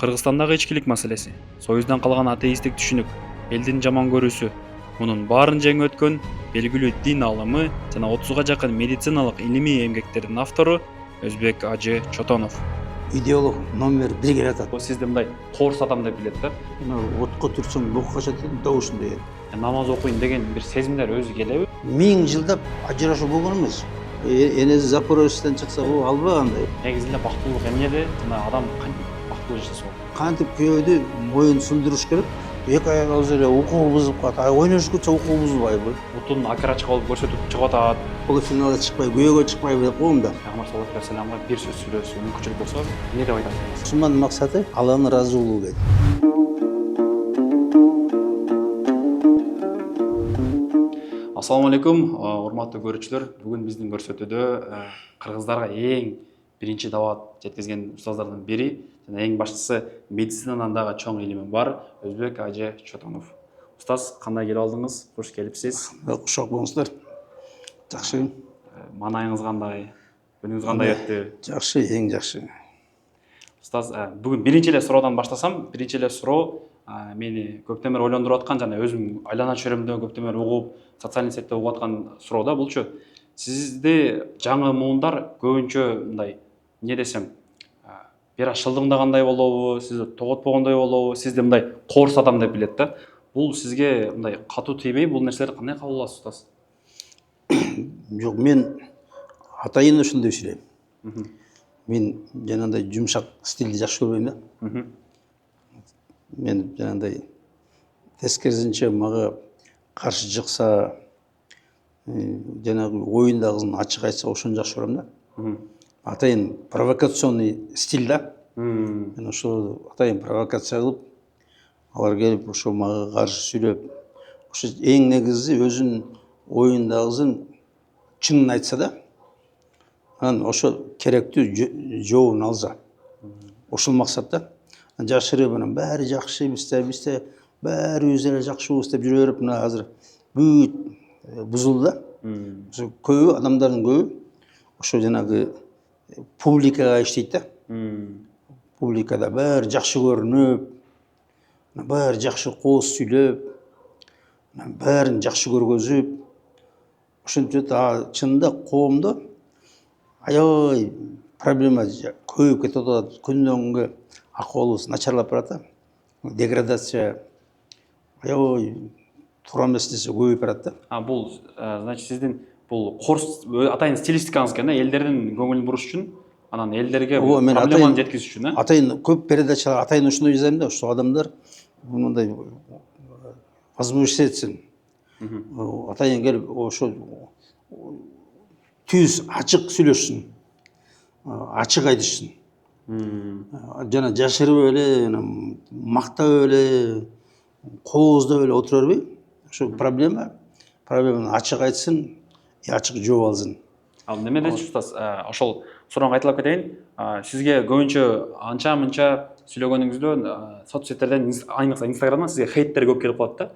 Кыргызстандагы ичкилик маселеси, Союздан калган атеисттик түшүнүк, элдин жаман көрүүсү, мунун баарын жеңип өткөн белгилүү дин алымы жана 30га жакын медициналык илимий эмгектердин автору Өзбек Ажы Чотонов. Идеолог номер 1 келе атат. Бул сизди мындай коорс адам деп билет да. Отко турсаң бук качат да ушундай. Намаз окуйм деген бир сезимдер өзү келеби? 1000 жылдап ажырашуу болгон эмес. Энеси Запорожьеден чыкса бул албагандай. Негизинде бактылуулук эмнеде? Жана адам кантип бактылуу жашаса болот? Кантип күйөөдү моюн сундуруш керек. Эки аял эле укугу бузуп калат. Ойношуп кетсе укугу бузулбайбы? Бутун операция кылып көрсөтүп чыгып атат. Полуфиналга чыкпай, күйөөгө чыкпай деп коем да. Пайгамбар саллаллаху алейхи вассаламга бир сөз сүйлөшүү мүмкүнчүлүк болсо, эмне деп айтасыз? Мусулмандын максаты Алланын ыраазылыгы дейт. Ассаламу алейкум, урматтуу көрүүчүлөр. Бүгүн биздин көрсөтүүдө кыргыздарга эң биринчи даваат жеткизген устаздардын бири жана эң баштысы медицинадан дагы чоң илими бар Өзбек Ажы Чотонов. Устаз, кандай келип алдыңыз? Куш келипсиз. Кушак болуңуздар. Жакшы. Маанайыңыз кандай? Күнүңүз кандай өттү? Жакшы, эң жакшы. Устаз, бүгүн биринчи эле суроодан баштасам, биринчи эле суроо мени көптөн бери ойлондуруп аткан жана өзүм айлана чөйрөмдө көптөн бери угуп, социалдык сетте угуп аткан суроо да булчу. Сизди жаңы муундар көбүнчө мындай, эмне десем, бир аз шылдыңдагандай болобу, сизди тоготпогондой болобу, сизди мындай коорс адам деп билет да. Бул сизге мындай катуу тийбей, бул нерселерди кандай кабыл аласыз, устаз? Жок, мен атайын ушундай сүйлөйм. Мен жанагындай жумшак стилди жакшы көрбөйм да. Мен жанагындай тескерисинче мага каршы чыкса, жанагы оюндагысын ачык айтса ошону жакшы көрөм да. Атайын провокационный стиль да. Мен ошо атайын провокация кылып, алар келип ошо мага каршы сүйлөп, ошо эң негизи өзүнүн оюндагысын чынын айтса да, анан ошо керектүү жообун алса. Ошол максатта. Жашырып анан баары жакшы бизде баарыбыз эле жакшыбыз деп жүрө берип, мына азыр бүт бузулду да. Ошо көбү адамдардын көбү ошо жанагы публикага иштейт да. Публикада баары жакшы көрүнүп, баары жакшы кооз сүйлөп, баарын жакшы көргөзүп, ошентип чынында коомдо аябай проблема көбөйүп кетип атат. Күндөн күнгө акыбалыбыз начарлап барат. Деградация аябай туура эмес нерсе көбөйүп барат да. Бул, значит, сиздин бул коорс атайын стилистикаңыз экен да, элдердин көңүлүн буруш үчүн, анан элдерге проблеманы жеткизиш үчүн, атайын көп передачалар атайын ушундой жасайм да, ошо адамдар мындай возмущаться этсин. Атайын келип ошо түз ачык сүйлөшсүн, ачык айтышсын. Жана жашырып эле, мактап эле, кооздоп эле отура бербей, ошо проблеманы ачык айтсын, ачык жооп алсын. Ал неме дечи, устаз, ошол сурооңо кайталап кетейин. Сизге көбүнчө анча-мынча сүйлөгөнүңүздө соцсеттерден, айныкса Инстаграмдан сизге хейттер көп келип калат да.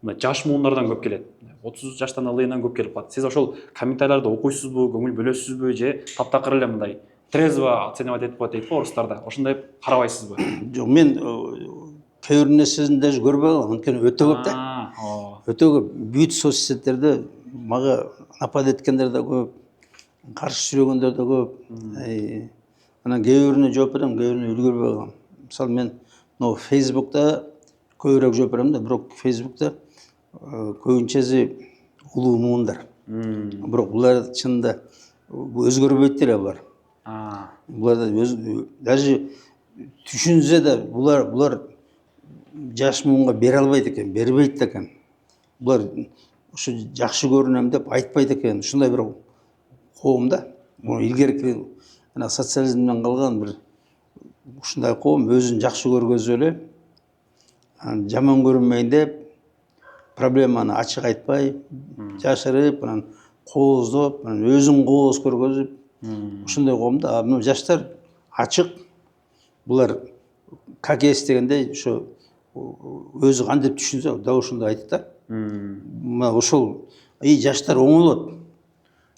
Мына жаш муундардан көп келет. 30 жаштан ылдыйынан көп келип калат. Сиз ошол комментарийлерди окуйсузбу, көңүл бөлөсүзбү же таптакыр эле мындай трезво оценивать этип коет дейт го орустарда. Ошондой карабайсызбы? Жок, мен кээ бир нерсесин даже көрбөй калам, анткени өтө көп да. Өтө көп. Бүт соцсеттерде мага напад эткендер да көп, каршы сүйлөгөндөр да көп. Анан кээ бирине жооп берем, кээ бирине үлгүрбөй калам. Мисалы мен Facebook'та көбүрөөк жооп берем да, бирок Facebook'та көбүнчөсү улуу муундар. Бирок булар чынында өзгөрбөйт эле булар. Булар даже түшүнсө да булар жаш муунга бере албайт экен, бербейт экен. Булар ошо жакшы көрүнөм деп айтпайт экен. Ушундай бир коом да. Муну илгерки социализмден калган бир ушундай коом өзүн жакшы көргөзүп эле, жаман көрүнмөйүн деп, проблеманы ачык айтпай, жашырып, анан кооздоп, өзүн кооз көргөзүп, ушундай коом да. Мына жаштар ачык, булар как есть дегендей, ошо өзү кантип түшүнсө да ошондой айтат да. Мына ошол жаштар оңолот.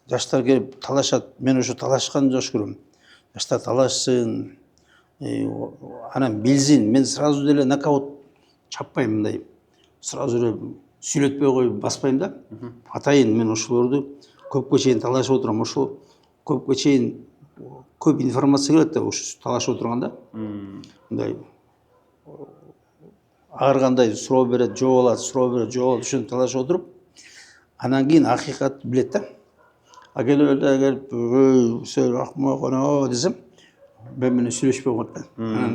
Жаштар келип талашат. Мен ошо талашканды жакшы көрөм. Жаштар талашсын, анан бензин мен сразу деле нокаут чаппайм, мындай сразу эле сүйлөтпөй коюп баспайм да. Атайын мен ошолорду көпкө чейин талашып отурам. Ошол көпкө чейин көп информация келет да ушу талашып отурганда. Мындай ар кандай суроо берет, жооп алат, суроо берет, жооп алат, ошентип талашып отуруп, анан кийин акыйкатты билет да. Келип эле келип сен акмак анау десем, мен менен сүйлөшпөй коет да.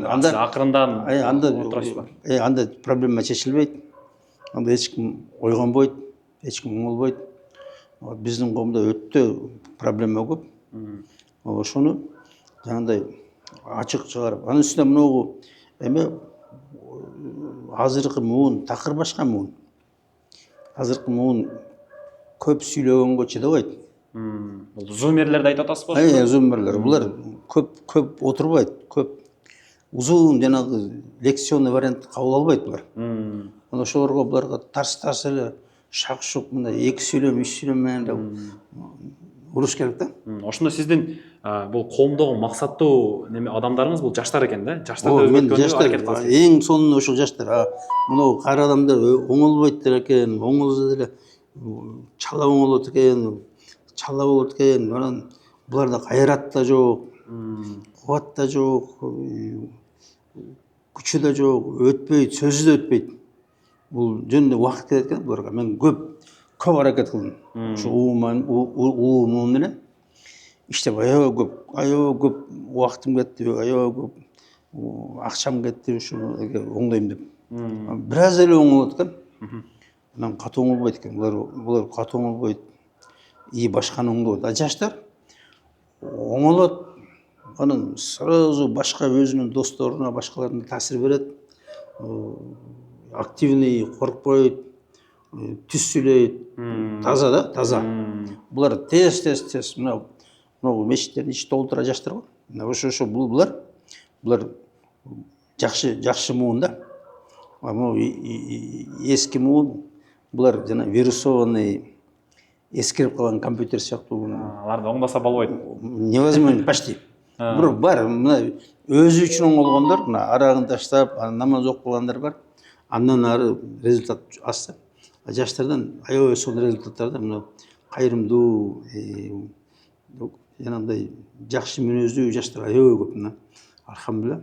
Анда акырындан анда отурасызбы? анда проблема чечилбейт. Анда эч ким ойгонбойт, эч ким оңолбойт. Биздин коомдо өтө проблема көп. Ошону жанагындай ачык чыгарып, анын үстүнө мынагу эме азыркы муун такыр башка муун. Азыркы муун көп сүйлөгөнгө чыдабайт. Бул зумерлерди айтып атасызбы? Зумерлер. Булар көп отурбайт, көп узун жанагы лекционный вариант кабыл албайт булар. Ошолорго буларга тарс эле шак-шук мындай эки сүйлөм, үч сүйлөм менен эле уруш керек да. Ошондо сиздин бул коомдогу максаттуу неме адамдарыңыз бул жаштар экен да? Жаштарды өзгөрткөнгө аракет кыласыз. Эң сонун ошол жаштар. Мынау кара адамдар оңолбойт экен, оңолсо деле чала оңолот экен, чала болот экен. Анан буларда кайрат да жок, кубат да жок, күчү да жок, өтпөйт, сөзү да өтпөйт. Бул жөнүндө убакыт керек экен буларга. Мен көп аракет кылдым. Ошо уумум менен иштеп аябай көп убактым кетти, аябай көп акчам кетти ушу оңдойм деп. Бир аз эле оңолот экен. Анан катуу оңолбойт экен. Булар катуу оңолбойт. Башканы оңдойт. Жаштар оңолот, анан сразу башка өзүнүн досторуна, башкаларына таасир берет. Активный, коркпойт, түз сүйлөйт, таза да, таза. Булар тез мынау мешиттердин ичи толтура жаштар го. Ошо булар жакшы муун да. Могу эски муун булар жана вирусованный эскирип калган компьютер сыяктуу. Аларды оңдоса болбойт. Невозможно почти. Бирок бар, мына өзү үчүн оңолгондор, мына арагын таштап, намаз окуп калгандар бар. Андан ары результат аз. Жаштардан аябай сонун результаттар да. Мына кайрымдуу, жанагындай жакшы мүнөздүү жаштар аябай көп мына. Алхамдулилла.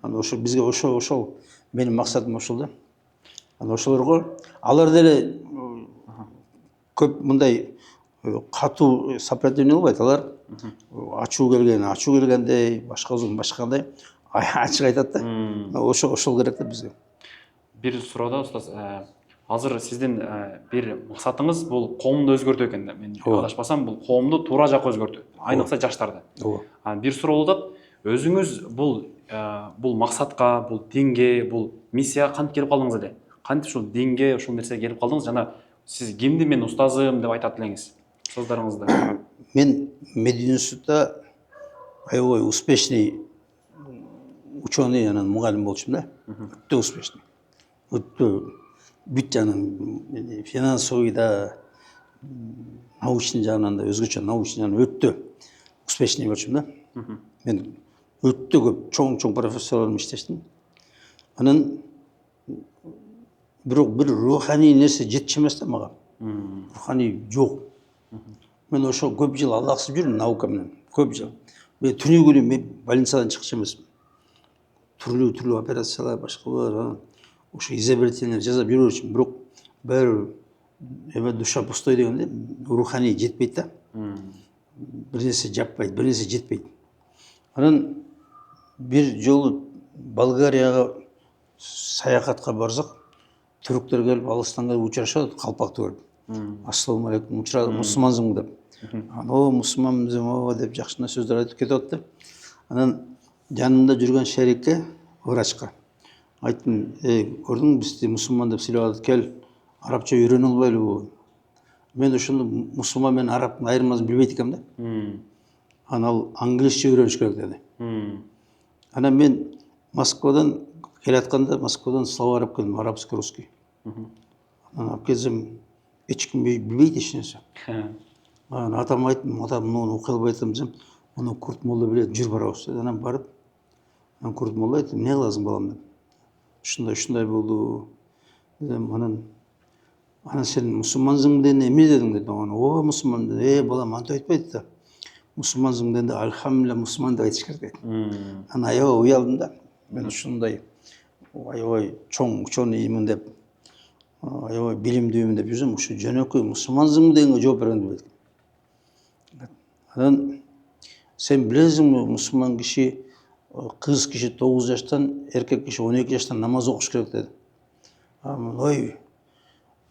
Аны ошо бизге ошол менин максатым ошол да. Аны ошолорго алар деле көп мындай катуу сопротивление кылбайт. Алар ачуу келгендей, башкандай ачык айтат да. Ошол керек да бизге. Бир суроодо устаз, азыр сиздин бир максатыңыз бул коомду өзгөртүү экен да. Мен адашпасам, бул коомду туура жакка өзгөртүү. Айныкса жаштарды. Бир суроо болот. Өзүңүз бул максатка, бул динге, бул миссияга кантип келип калдыңыз эле? Кантип ушул динге, ушул нерсеге келип калдыңыз? Жана сиз кимди мен устазым деп айтат элеңиз? Устаздарыңызды. Мен Медиа институтта аябай успешный ученый, анан мугалим болчумун да. Өтө успешный. Өтө бүт жагынан финансовый да, научный жагынан да, өзгөчө научный жагынан өтө успешный болчумун да. Мен өтө көп чоң профессорлор менен иштештим. Анан бирок бир руханий нерсе жетчү эмес да мага. Руханий жок. Мен ошо көп жыл алаксып жүрдүм наука менен. Көп жыл. Мен түнү күнү мен больницадан чыкчу эмесмин. Түрлүү операциялар, башкалар, ошо изобретениялар жасап жүрүп жүрчүмүн. Бирок баары эме душа пустой дегенде руханий жетпейт да. Бир нерсе жаппайт, бир нерсе жетпейт. Анан бир жолу Болгарияга саякатка барсак, түрктөр келип алыстан келип учурашат, калпакты көрүп. Ассаламу алейкум, мусулмансың деп. О, мусулманмын деп жакшына сөздөр айтып кетип атты. Анан жанымда жүргөн шерикке, врачка айттым, көрдүңбү бизди мусулман деп сүйлөп атат, кел, арабча үйрөнө албайлыбы? Мен ошондо мусулман менен арабтын айырмасын билбейт экенмин да. Анан ал англисче үйрөнүш керек деди. Анан мен Москвадан келатканда, Москвадан слова алып келдим, арабский, русский. Анан алып келсем, эч ким билбейт эч нерсе. Анан атама айттым, ата муну окуй албай атам десем, муну Курт молла билет, жүр барабыз деди. Анан барып, Мен көрдім, молла айттым, не қыласың балам деп. Ушундай болду дедим. Анан сен мусулмансың дедin эме дедиң деди. Ооба мусулман деди. Балам антип айтпайт да. Мусулмансың дегенде альхамдулилля мусулман деп айтыш керек деди. Анан аябай уялдым да. Мен ушундай аябай чоң ученый иймин деп, аябай билимдүүмүн деп жүрсөм, ушу жөнөкөй мусулмансың дегенге жооп берем деп айттым. Анан сен билесиңби, мусулман киши, кыз киши 9 жаштан, эркек киши 12 жаштан намаз окуш керек деди. Ой,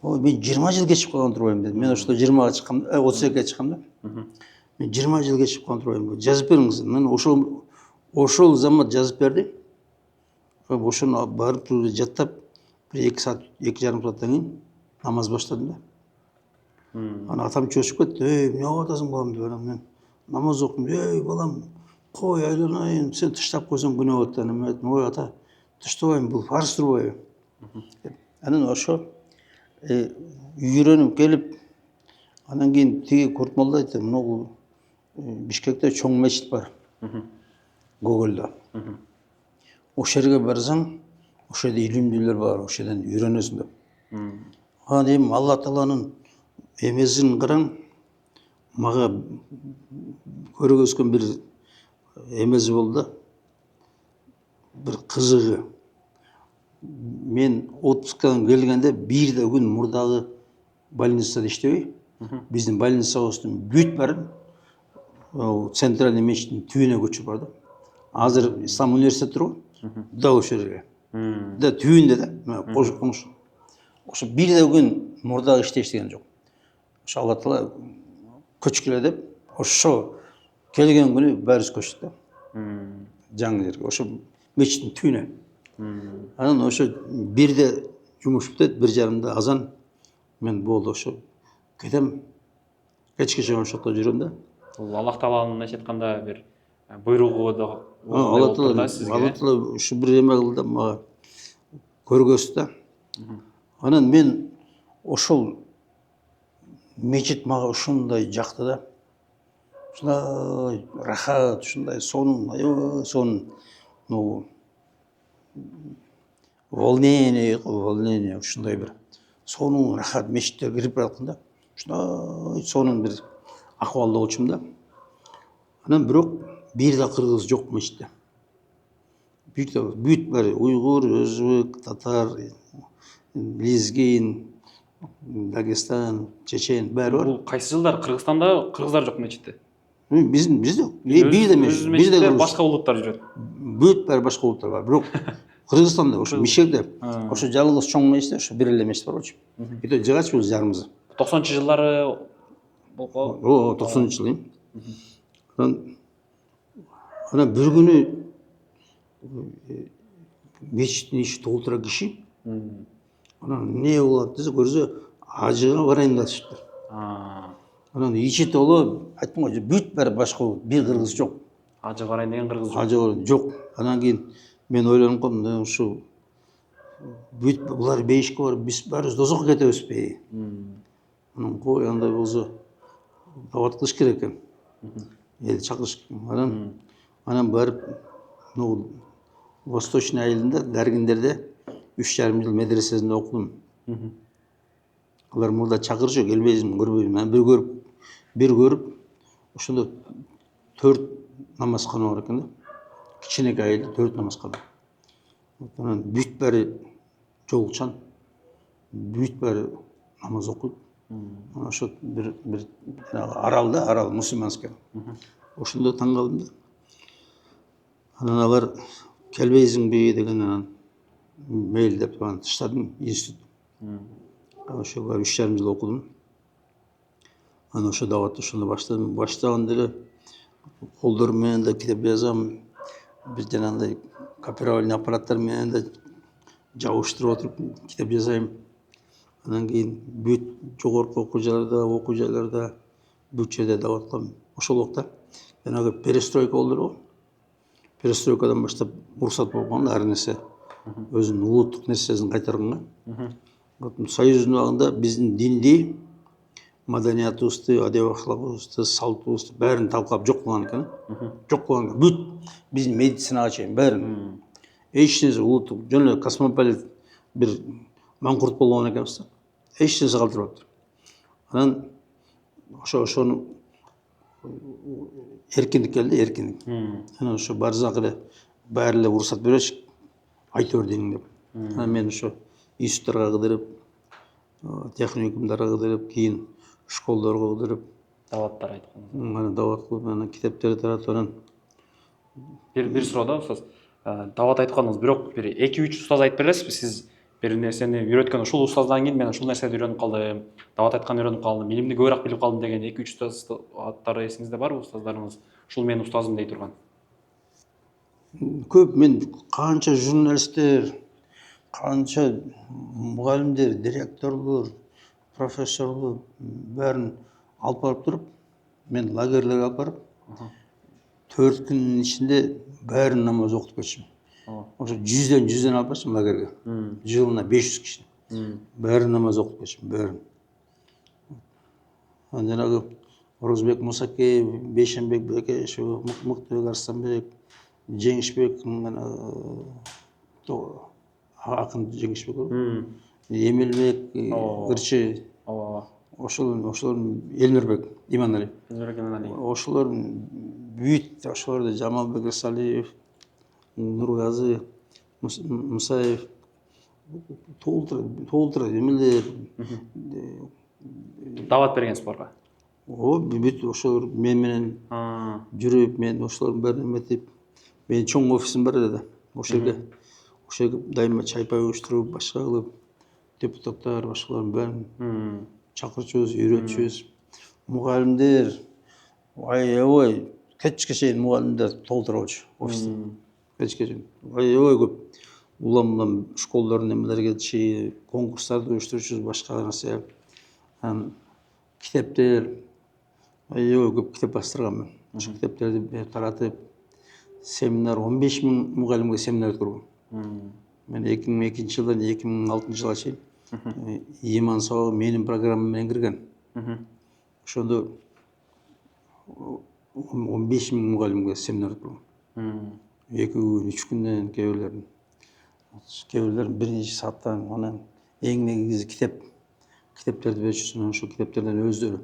мен 20 жыл кечип калган турбайм деди. Мен ошто 20-га чыккам, 32-ге чыккам да. Мен 20 жыл кечип калган турбайм. Жазып бериңиз. Мен ошол замат жазып берди. Ошону барып жаттап, bir 2 saat, 2,5 сааттан кийин намаз баштадым да. Анан атам чөчүп кетти. Эмне кылып атасың балам деп. Мен намаз окуйм. Балам, кой айланайын, сен тыштап койсоң күнөө болот. Анан мен айттым, ой ата, тыштабайм, бул фарз турбайбы? Анан ошо үйрөнүп келип, анан кийин тиги Курт молла айтты, мына Бишкекте чоң мечит бар. Гөгөлдө. Ошол жерге барсаң, ошол жерде илимдүүлөр бар, ошол жерден үйрөнөсүң деп. Анан эми Алла Тааланын эмесин караң, мага көргөзгөн бир эмеси болду да. Бир кызыгы. Мен отпускадан келгенде бирде күн мурдагы больницада иштебей, биздин больницабыздын бүт баарын центральный мечиттин түбүнө көчүп барды. Азыр Ислам университети турбу? Да ошол жерге. Да түбүндө да, коңшу. Ошо бирде күн мурдагы иште иштеген жок. Ошо Алла Таала көчкүлө деп, ошо келген күнү баарыбыз көчтүк да. Жаңы жерге, ошо мечиттин түбүнө. Анан ошо бирде жумуш бүтөт, 1:30 азан. Мен болду ошо кетем. Кечке чейин ошокто жүрөм да. Бул Аллах Тааланын эч айтканда бир буйругу да Алла Таала ушу бир эме кылды да, мага көргөздү да. Анан мен ошол мечит мага ушундай жакты да. Ушундай рахат, ушундай сонун, аябай сонун, волнение, ушундай бир сонун рахат мечитке кирип бараткан да. Ушундай сонун бир акыбалда болчумун да. Анан бирок бир да кыргыз жок мечитте. Бүт баары уйгур, өзбек, татар, лезгин, Дагестан, чечен баары бар. Бул кайсы жылдар Кыргызстанда кыргыздар жок мечитте? Бизде бир да эмес, бир да башка улуттар жүрөт. Бүт баары башка улуттар бар. Бирок Кыргызстанда ошо Бишкекте, ошо жалгыз чоң мечитте ошо бир эле мечит бар болчу. Бите жыгачыбыз жарымыз. 90-жылдары болуп 90-жылы. Анан бир күнү мечиттин ичи толтура киши. Анан не болот десе, көрсө ажыга барайын деп атышыптыр. Анан ичи толуп, айттым го, бүт баары башка улут, бир кыргыз жок. Ажы барайын деген кыргыз жок. Ажы жок. Анан кийин мен ойлонуп калдым, ушу бүт булар бейишке барып, биз баарыбыз дозокко кетебизби? Анан кой, андай болсо дават кылыш керек экен. Эл чакырыш керек. Анан барып, Восточный айылында Даргиндерде 3,5 жыл медресесинде окудум. Алар мурда чакырчу, келбейсиңби, көрбөйсүңбү? Анан бир көрүп, ошондо 4 намазкана бар экен да. Кичинекей айылда 4 намазкана. Анан бүт баары жолукчан, бүт баары намаз окуйт. Ошо бир арал мусулманский. Ошондо таң калдым да. Анан алар келбейсиңби деген, анан мейли деп таштадым институт. Ошо 3,5 жыл окудум. Анан ошо даватты ошондо баштадым. Баштаганда эле колдор менен да китеп жазам, бир жанагындай копировальный аппараттар менен да жабыштырып отуруп китеп жазайм. Анан кийин бүт жогорку окуу жайларда бүт жерде даваткам. Ошол убакта жанагы перестройка болду го. Перестройкадан баштап уруксат болуп калган ар нерсе өзүнүн улуттук нерсесин кайтарганга. Союздун убагында биздин динди маданиятыбызды, адеп акылыбызды, салтыбызды бәрін талқылап жоқ қылған екен. Жоқ қылған екен. Бүт біздің медицинаға чейин бәрін. Ешнәрсе ұлттық жөн космополит бір маңқұрт болған екенбіз. Ешнәрсе қалдырмапты. Анан ошоны эркиндик келди, эркиндик. Анан ошо барзак эле баары эле уруксат беришик, айта бердиң деп. Анан мен ошо институттарга кыдырып, техникумдарга кыдырып, кийин школдорго кыдырып, даваттар айткан. анан дават кылып, анан китептерди таратып, анан Бир суроодо устаз, дават айткандыңыз, бирок бир 2-3 устаз айтып бересизби? Сиз бир нерсени үйрөткөн, ушул устаздан кийин мен ушул нерсени үйрөнүп калдым, дават айтканды үйрөнүп калдым, илимди көбүрөөк билип калдым деген 2-3 устаз аттары эсиңизде барбы, устаздарыңыз? Ушул менин устазым дей турган. көп мен канча журналисттер, канча мугалимдер, директорлор, профессорлор бәрін алып барып туруп, мен лагерлерге алып барып, 4 күннүн ичинде бәрін намаз окутуп кетчүмүн. Ошо 100ден алып барчумун лагерге. Жылына 500 киши. Бәрін намаз окутуп кетчүмүн, бәрін. Анан жанагы Орозбек Мусакеев, Бейшенбек Бекешев, Мыктыбек Арстанбек, Жеңишбек, акын Жеңишбек, Эмилбек, Ырчы, ошолор Элмирбек Иманалиев. Ошолор бүт, ошолорду Жамалбек Рысалиев, Нургазы, Мусаев толтура эмелер. Дават бергенсиз буларга? Бүт ошолор мен менен жүрүп, мен ошолордун бәрин эметип, менин чоң офисим бар эле да. Ошол жерге дайыма чай-пай уюштуруп, башка кылып, депутаттар, башкалардын бәрин чакырчубуз, үйрөтчүбүз. Мугалимдер, аябай кечке чейин мугалимдер толтуруучу офисти. Кечке чейин. Аябай көп. Улам школдордун эмелери кетиши, конкурстарды уюштурчубуз, башка нерсе. Китептер, аябай көп китеп бастырганмын. Ошо китептерди таратып, семинар 15 000 мугалимге семинар өткөргөм. Мен 2002 жылдан 2006 жылга чейин иман сабагы менин программам менен кирген. Ошондо 15 000 мугалимге семинар өткөргөм. 2 күн, 3 күндөн, кээбирлер бир нече сааттан, анан эң негизи китептерди беришсин, ошо китептерден өздөрү.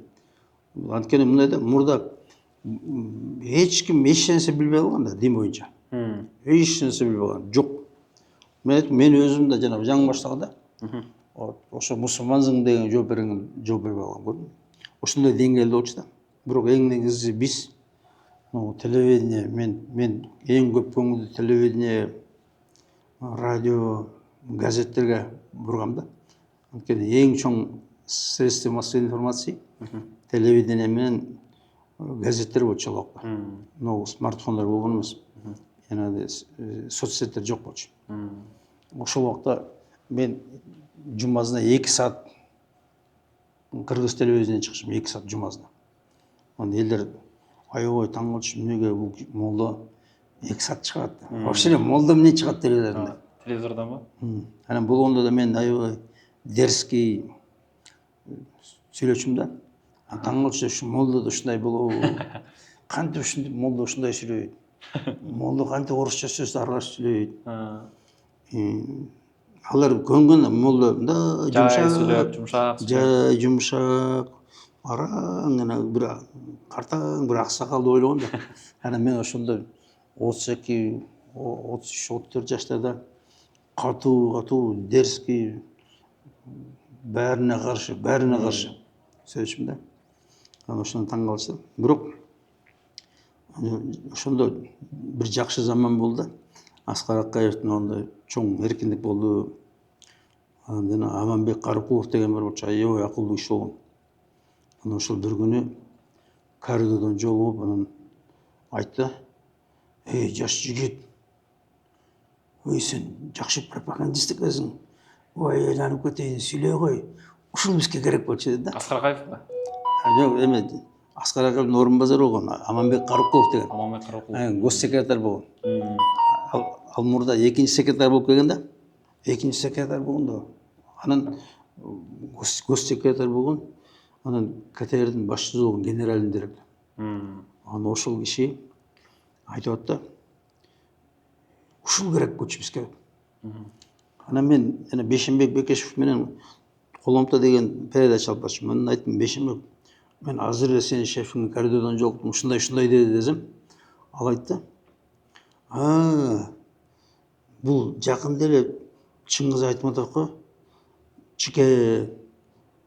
Анткени мындай да, мурда эч ким эч нерсе билбей калган да, дин боюнча. Эч нерсе билбей калган жок. Мен өзүм да жана жаңы баштаганда ошо мусулмансың деген жооп бербей калгам. Ошондой деңгээлде болчу да. Бирок эң негизи биз телевидение, мен эң көп көңүлдү телевидение, радио, газеттерге бургам да. Анткени эң чоң средства массовой информации телевидение менен газеттер болчу ал убакта. Смартфондар болгон эмес. Жанагы соцсеттер жок болчу. Ошол убакта мен жумасына 2 саат кыргыз телевидениене чыгышым, 2 саат жумасына. Анда элдер аябай таң калчу, эмнеге бул молдо 2 саат чыгат. Вообще эле молдо эмне чыгат телевизордон? Телевизордонбу? Анан болгондо да мен аябай дерзкий сүйлөчүм да. Таң калчу, ушу молдо да ушундай болобу? Кантип ушундай молдо ушундай сүйлөйт? Молдо кантип орусча сөз аралаш сүйлөйт? Алар көнгөн молдо да жумшак, жай жумшак, араң гана бир картаң бир аксакалды ойлогон да. Анан мен ошондо 32, 33, 34 жаштарда катуу, дерзкий, бәріне қаршы сөйлөшүм да. Анан ошондон таң калчу. Бирок ошондо бир жакшы заман болду. Аскар Акаевдин ондай чоң эркиндик болду. Анан Аманбек Карыкулов деген бар болчу, аябай акылдуу киши болгон. Анан ошол бир күнү коридордон жолугуп, анан айтты: "Эй, жаш жигит, ой сен жакшы пропагандист экенсиң. Ой, айланып кетейин, сүйлөй кой. Ушул бизге керек болчу" деди да. Аскар Акаевби? Жок, эме Аскар Акаевдин орунбасары болгон, Аманбек Карыкулов деген. Аманбек Карыкулов. Госсекретарь болгон. Ал мурда экинчи секретарь болуп келген да. Экинчи секретарь болгондо. Анан госсекретарь болгон. анан КТРдин башчысы болгон генеральный директор. Анан ошол киши айтып атты, ушул керек болчу бизге. Анан мен жана Бешенбек Бекешев менен Коломто деген передача алып барчумун. Мен айттым, Бешенбек, мен азыр эле сенин шефиңди коридордон жолуктум, ушундай деди десем, ал айтты, бул жакында эле Чыңгыз Айтматов го, чике,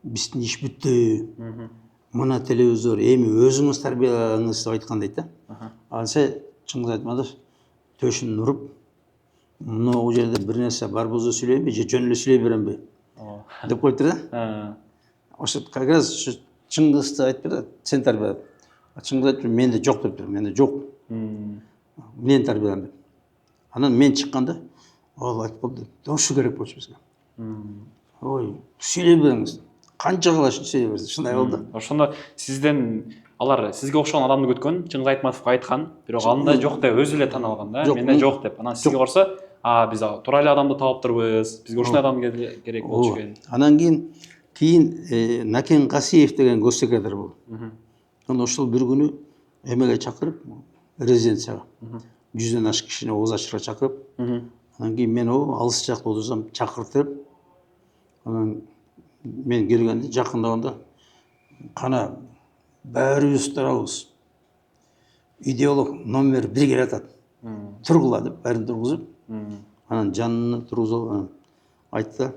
биздин иш бүттү, мына телевизор, эми өзүңүз тарбиялаңыз деп айткан дейт да. Анса Чыңгыз Айтматов төшүн уруп, могу жерде бир нерсе бар болсо сүйлөймүн же жөн эле сүйлөй беремби деп коюптур да. Ошо как раз ушу Чыңгызды айтып берди, сен тарбия. Чыңгыз айтып, менде жок дептир, менде жок. Мен тарбиялайм деп. Анан мен чыкканда ал айтып болду, ошо керек болчу бизге. Ой, сүйлөй бериңиз. Канча калаш сүйлөй берсин, ушундай болду. Ошондо сизден алар сизге окшогон адамды күткөн, Чыңгыз Айтматовго айткан, бирок анда жок деп өзү эле тана алган да, менде жок деп. Анан сизге корсо, биз туура эле адамды таптырбыз, бизге ушундай адам керек болчу экен. Анан кийин Накен Касиев деген госсекретарь болду. Анан ошол бир күнү эмеге чакырып, резиденцияга 100дөн ашык кишини ооз ачырга чакырып, анан кийин мен алыс жакта отурсам чакыртып, анан мен келгенде жакындаганда, кана баарыбыз турабыз, идеолог номер 1 келе атат, тургула деп баарын тургузуп, анан жанына тургузуп айтты,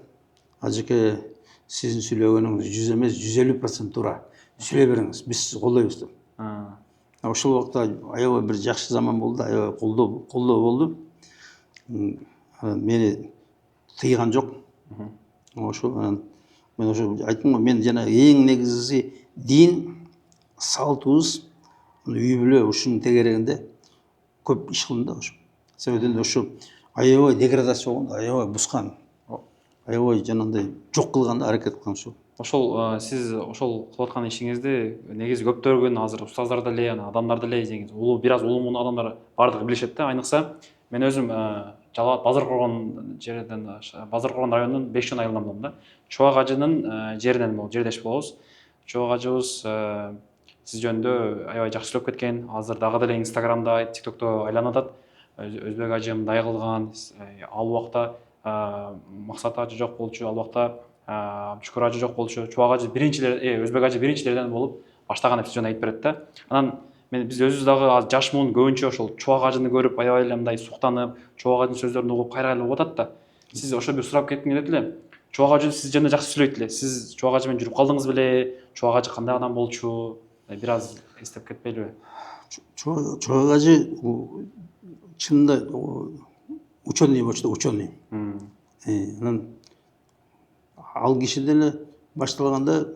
ажеке, сиздин сүйлөгөнүңүз 100 эмес 150% туура, сүйлөй бериңиз, биз сизди колдойбуз деп. Ошол убакта аябай бир жакшы заман болду, аябай колдоо болду. Мени тыйган жок. Ошол анан мен ошо айттым го, мен жана эң негизгиси дин, салтыбыз, үй бүлө ушунун тегерегинде көп иш кылдым да ошо. Себебинде ошо аябай деградация болгон, аябай бускан, аябай жанагындай жок кылганда аракет кылган ошол. Ошол сиз ошол кылып аткан ишиңизди негизи көптөгөн азыр устаздар деле, адамдар деле, бир аз улуу муун адамдар бардыгы билишет да. Айныкса мен өзүм Жалал Абад Базаркоргон жерден, Базаркоргон районунун Бешчон айылынан болом да. Чубак ажынын жеринен жердеш болобуз. Чубак ажыбыз сиз жөнүндө аябай жакшы сүйлөп кеткен. Азыр дагы деле Инстаграмда, ТикТокто айланып атат. Өзбек ажы мындай кылган, ал убакта Максат ажы жок болчу, ал убакта Чукур ажы жок болчу. Чубак ажы биринчилер, Өзбек ажы биринчилерден болуп баштаган деп сиз жөн айтып берет да. Анан биз өзүбүз дагы жаш муун көбүнчө ошол Чубак ажыны көрүп аябай эле мындай суктанып, Чубак ажынын сөздөрүн угуп кайра кайра угуп атат да. Сиз ошо бир сурап кетким келет эле. Чубак ажы сиз жөнүндө жакшы сүйлөйт эле. Сиз Чубак ажы менен жүрүп калдыңыз беле? Чубак ажы кандай адам болчу? Бир аз эстеп кетпейлиби? Чубак ажы чынында ученый болчу да, ученый. Анан ал киши деле башталганда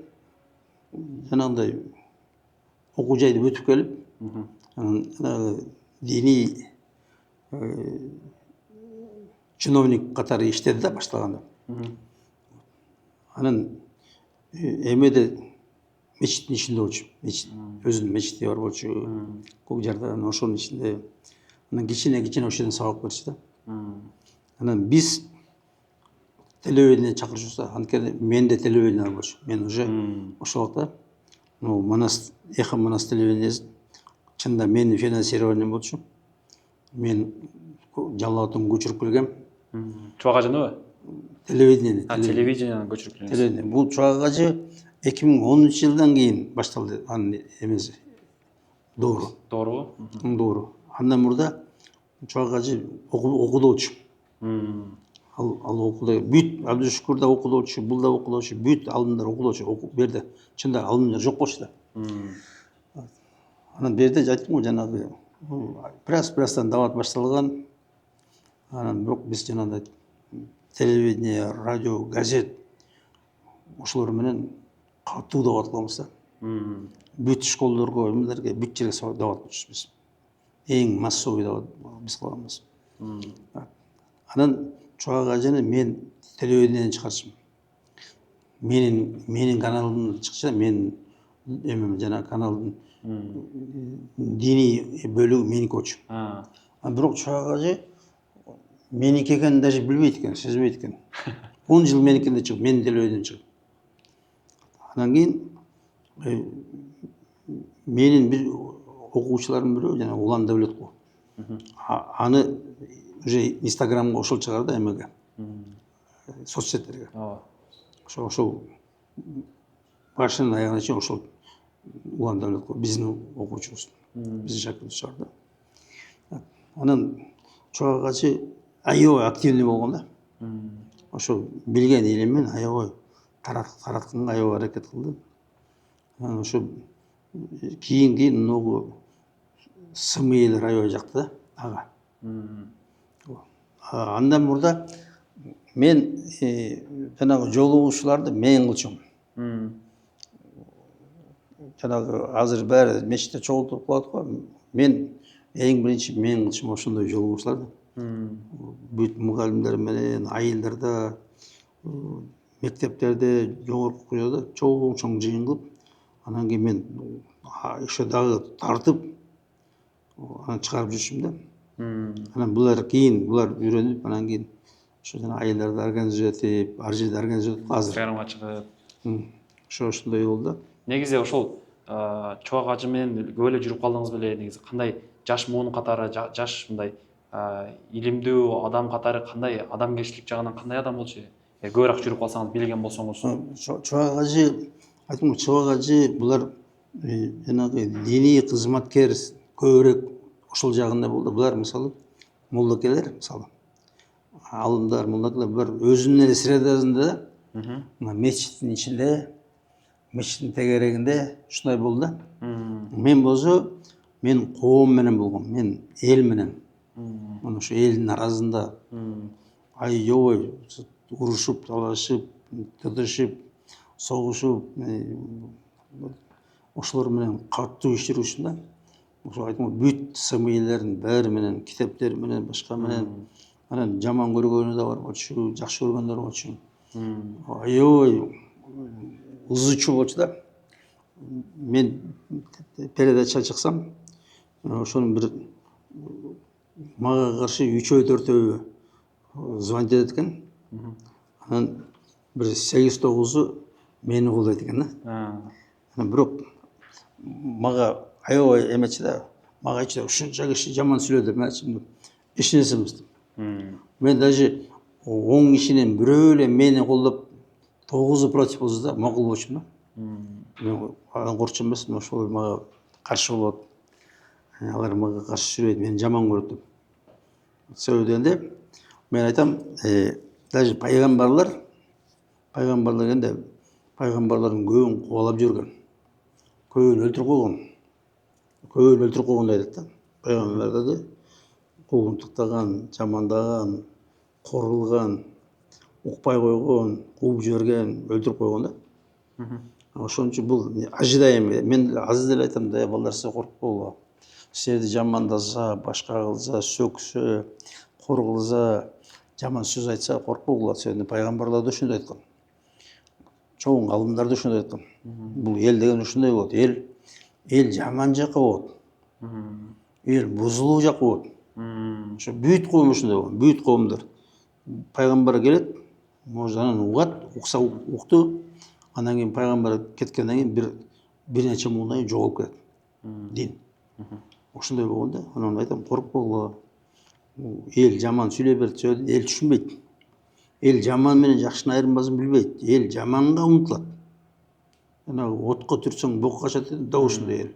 жанагындай окуу жайды өтүп келип, диний чиновник катары иштеди да баштаганда. Анан эмеде мечиттин ичинде болчу, өзүнүн мечити бар болчу, Көк Жарда, ошонун ичинде. Анан кичине ошол жерден сабак берчү да. Анан биз телевидение чакырышыбызда, анткени менде телевидение болчу. Мен уже ошол убакта Манас, Эхо Манас телевидениеси чында менин финансированием болчу. Мен Жалал Абадтан көчүрүп келгем. Чубак ажыныбы? Телевидение. Телевидениеден көчүрүп келгенсиз. Бул Чубак ажы 2010-жылдан кийин башталды анын эмеси. Доору. Доорубу? Доору. Андан мурда Чубак ажы окууда болчу. Ал окууда бүт Абдушукур да окууда болчу, бул да окууда болчу, бүт алдымдар окууда болчу. Берде чында алдымдар жок болчу да. Анан берде айттым го, жанагы пресстан дават башталган. Анан бирок биз жанагындай телевидение, радио, газет ошолор менен катуу дават кылабыз да. Бүт школдорго, эмелерге, бүт жерге дават кылчубуз биз. Эң массовый дават биз кылабыз. Анан Чубак ажыны мен телевидениеден чыгарчым. Менин каналымдан чыкчу, мен эмем жана каналдын диний бөлүгү меники болчу. Бирок Чубак ажы меники экенин даже билбейт экен, сезбейт экен. 10 жыл меникинде чыгып, менин телевидениеден чыгып. Анан кийин менің бір оқушыларым біреу жаңа Улан Дәулет қой. Аны уже Инстаграмға ошол шығарды эмеге. Соцсеттерге. Ошол башынан аяғына чейин ошол Улан Дәулет қой. Биздин окуучубуз. Биздин шакирт шығарды. Анан чоғачы аябай активный болгон да. Ошо билген илимин аябай таратканга аябай аракет кылды. Анан ошо кийин многу сын ээлер аябай жакты да ага. Андан мурда мен жанагы жолугушууларды мен кылчумун. Жанагы азыр баары мечитте чогултуп калат го. Мен эң биринчи мен кылчум ошондой жолугушууларды. Бүт мугалимдер менен айылдарда, мектептерде, жогорку окууда чоң жыйын кылып, анан кийин мен ошо дагы тартып аны чыгарып жүрчүмүн да. Анан булар үйрөнүп, анан кийин ошо жана айылдарда организация этип, ар жерде организация этип азыр Байрамга чыгып. ошондой болду. Негизи ошол чубак ажы менен көп эле жүрүп калдыңыз беле? Негизи кандай жаш муун катары, жаш мындай илимдүү адам катары кандай адамгерчилик жагынан кандай адам болчу? Көбүрөөк жүрүп калсаңыз, билген болсоңуз. Чубак ажы, айттым го, чубак ажы булар жанагы диний кызматкер көбүрөөк ошол жагында болду. Булар мисалы молдокелер, мисалы алымдар, молдокелер булар өзүнүн эле средасында да, мечиттин ичинде, мечиттин тегерегинде ушундай болду да. Мен болсо, мен коом менен болгом, мен эл менен. Мына ошо элдин арасында аябай урушуп, талашып, тытышып, согушуп, ошолор менен катуу иш жүргүзчүмүн да. Ошо айттым го, бүт СМИлердин баары менен, китептер менен, башка менен, анан жаман көргөнү да бар болчу, жакшы көргөндөр болчу. Аябай ызычуу болчу да. Мен передача чыксам, ошонун бир мага каршы 3-4 звонить этет экен. Анан бир 8-9 мени колдойт экен да. Анан бирок мага аябай эмечи да, мага айтчу ушунча киши жаман сүйлөдү, мен айттым эч нерсе эмес. Мен даже 10 кишинин бирөө эле мени колдоп 9 против болсо да макул болчумун да. Мен анан корчу эмесмин, ошол мага каршы болот. Алар мага каршы сүйлөйт, мени жаман көрөт деп. Сөйлөгөндө мен айтам, даже пайгамбарлар дегенде пайгамбарлардын көбүн кубалап жүргөн. Көбүн өлтүрүп койгон деп айтат да. Пайгамбарларды куугунтуктаган, жамандаган, корулган, укпай койгон, кууп жиберген, өлтүрүп койгон да. Ошон үчүн бул ожидаем. Мен азыр деле айтам да, балдар сиз коркпогула. Силерди жамандаса, башка кылса, сөксө, кор кылса, жаман сөз айтса коркпогула. Себеби пайгамбарлар да ошондой айткан. Чоң алымдар да ошондой айткан. Бул эл деген ошондой болот. Эл жаман жакка болот. Эл бузулуу жакка болот. Ошо бүт коом ошондой болгон. Бүт коомдор. Пайгамбар келет, может анан угат, укса укту. Анан кийин пайгамбар кеткенден кийин бир нече муундан кийин жоголуп кетет. Дин. Ошондой болгон да. Анан айтам, коркпогула. Эл жаман сүйлөй берет, эл түшүнбөйт. Эл жаман менен жакшынын айырмасын билбейт. Эл жаманга умтулат. Жанагы отко түртсөң бок качат дейт, да ошондой эл.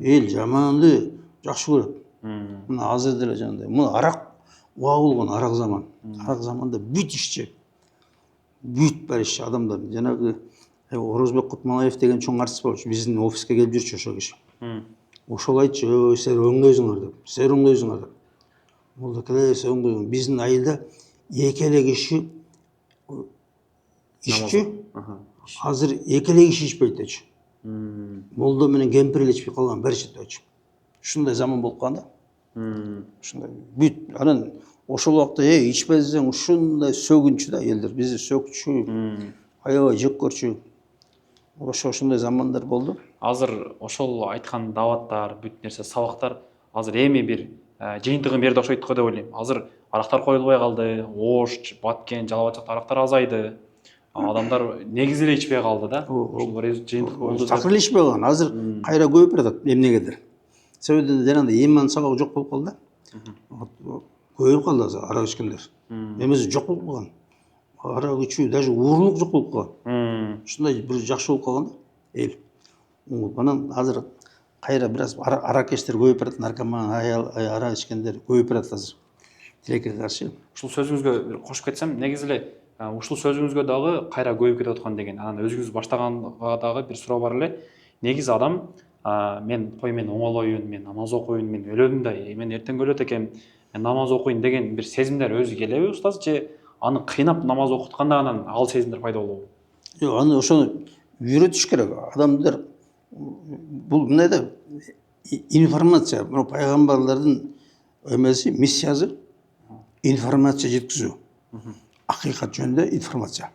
Эл жаманды жакшы көрөт. Мына азыр деле жандай. Мына арак уга болгон, арак заман. Арак заманда бүт ишчи. Бүт бар ишчи адамдар. Жанагы Орозбек Кутманаев деген чоң артист болчу. Биздин офиске келип жүрчү ошол киши. Ошол айтчу, силер өңдөйсүңөр деп. Силер өңдөйсүңөр деп. Молдокелер өңдөйсүң. Биздин айылда эки эле киши ишчи. Азыр эки эле киши ичпейт дечү. Молдо менен кемпир эле ичпей калган, бери чет дечү. Ушундай заман болуп калган да. Ушундай бүт анан ошол убакта ичпей десең ушундай сөгүнчү да элдер. Бизди сөкчү, аябай жек көрчү. Ошондой замандар болду. Азыр ошол айткан даваттар, бүт нерсе, сабактар азыр эми бир жыйынтыгын берди окшойт го деп ойлойм. Азыр арактар коюлбай калды, Ош, Баткен, Жалал Абад арактар азайды. адамдар негизи эле ичпей калды да. Ушул бір жыйынтык болду. такыр эле ичпей калган. Азыр кайра көбөйүп баратат эмнегедир. Себеби жанагындай эми сабак жок болуп калды да. Көбөйүп калды азыр арак ичкендер. Эмеси жок болуп калган. Арак ичүү даже уурулук жок болуп калган. Ушундай бир жакшы болуп калган да эл. Анан азыр кайра бир аз аракечтер көбөйүп барат, наркоман, арак ичкендер көбөйүп барат азыр. Тилекке каршы. Ушул сөзүңүзгө бир кошуп кетсем, негизи эле ушул сөзүңүзгө дагы кайра көбөйүп кетип аткан деген, анан өзүңүз баштаганга дагы бир суроо бар эле. Негизи адам мен оңолоюн, мен намаз окуйун, мен өлөм да, мен эртең өлөт экем, мен намаз окуйун деген бир сезимдер өзү келеби устаз, же аны кыйнап намаз окутканда анан ал сезимдер пайда болобу? Жок, аны ошону үйрөтүш керек. Адамдар бул мындай да информация, мына пайгамбарлардын эмеси, миссиясы информация жеткизүү. Акыйкат жөнүндө информация.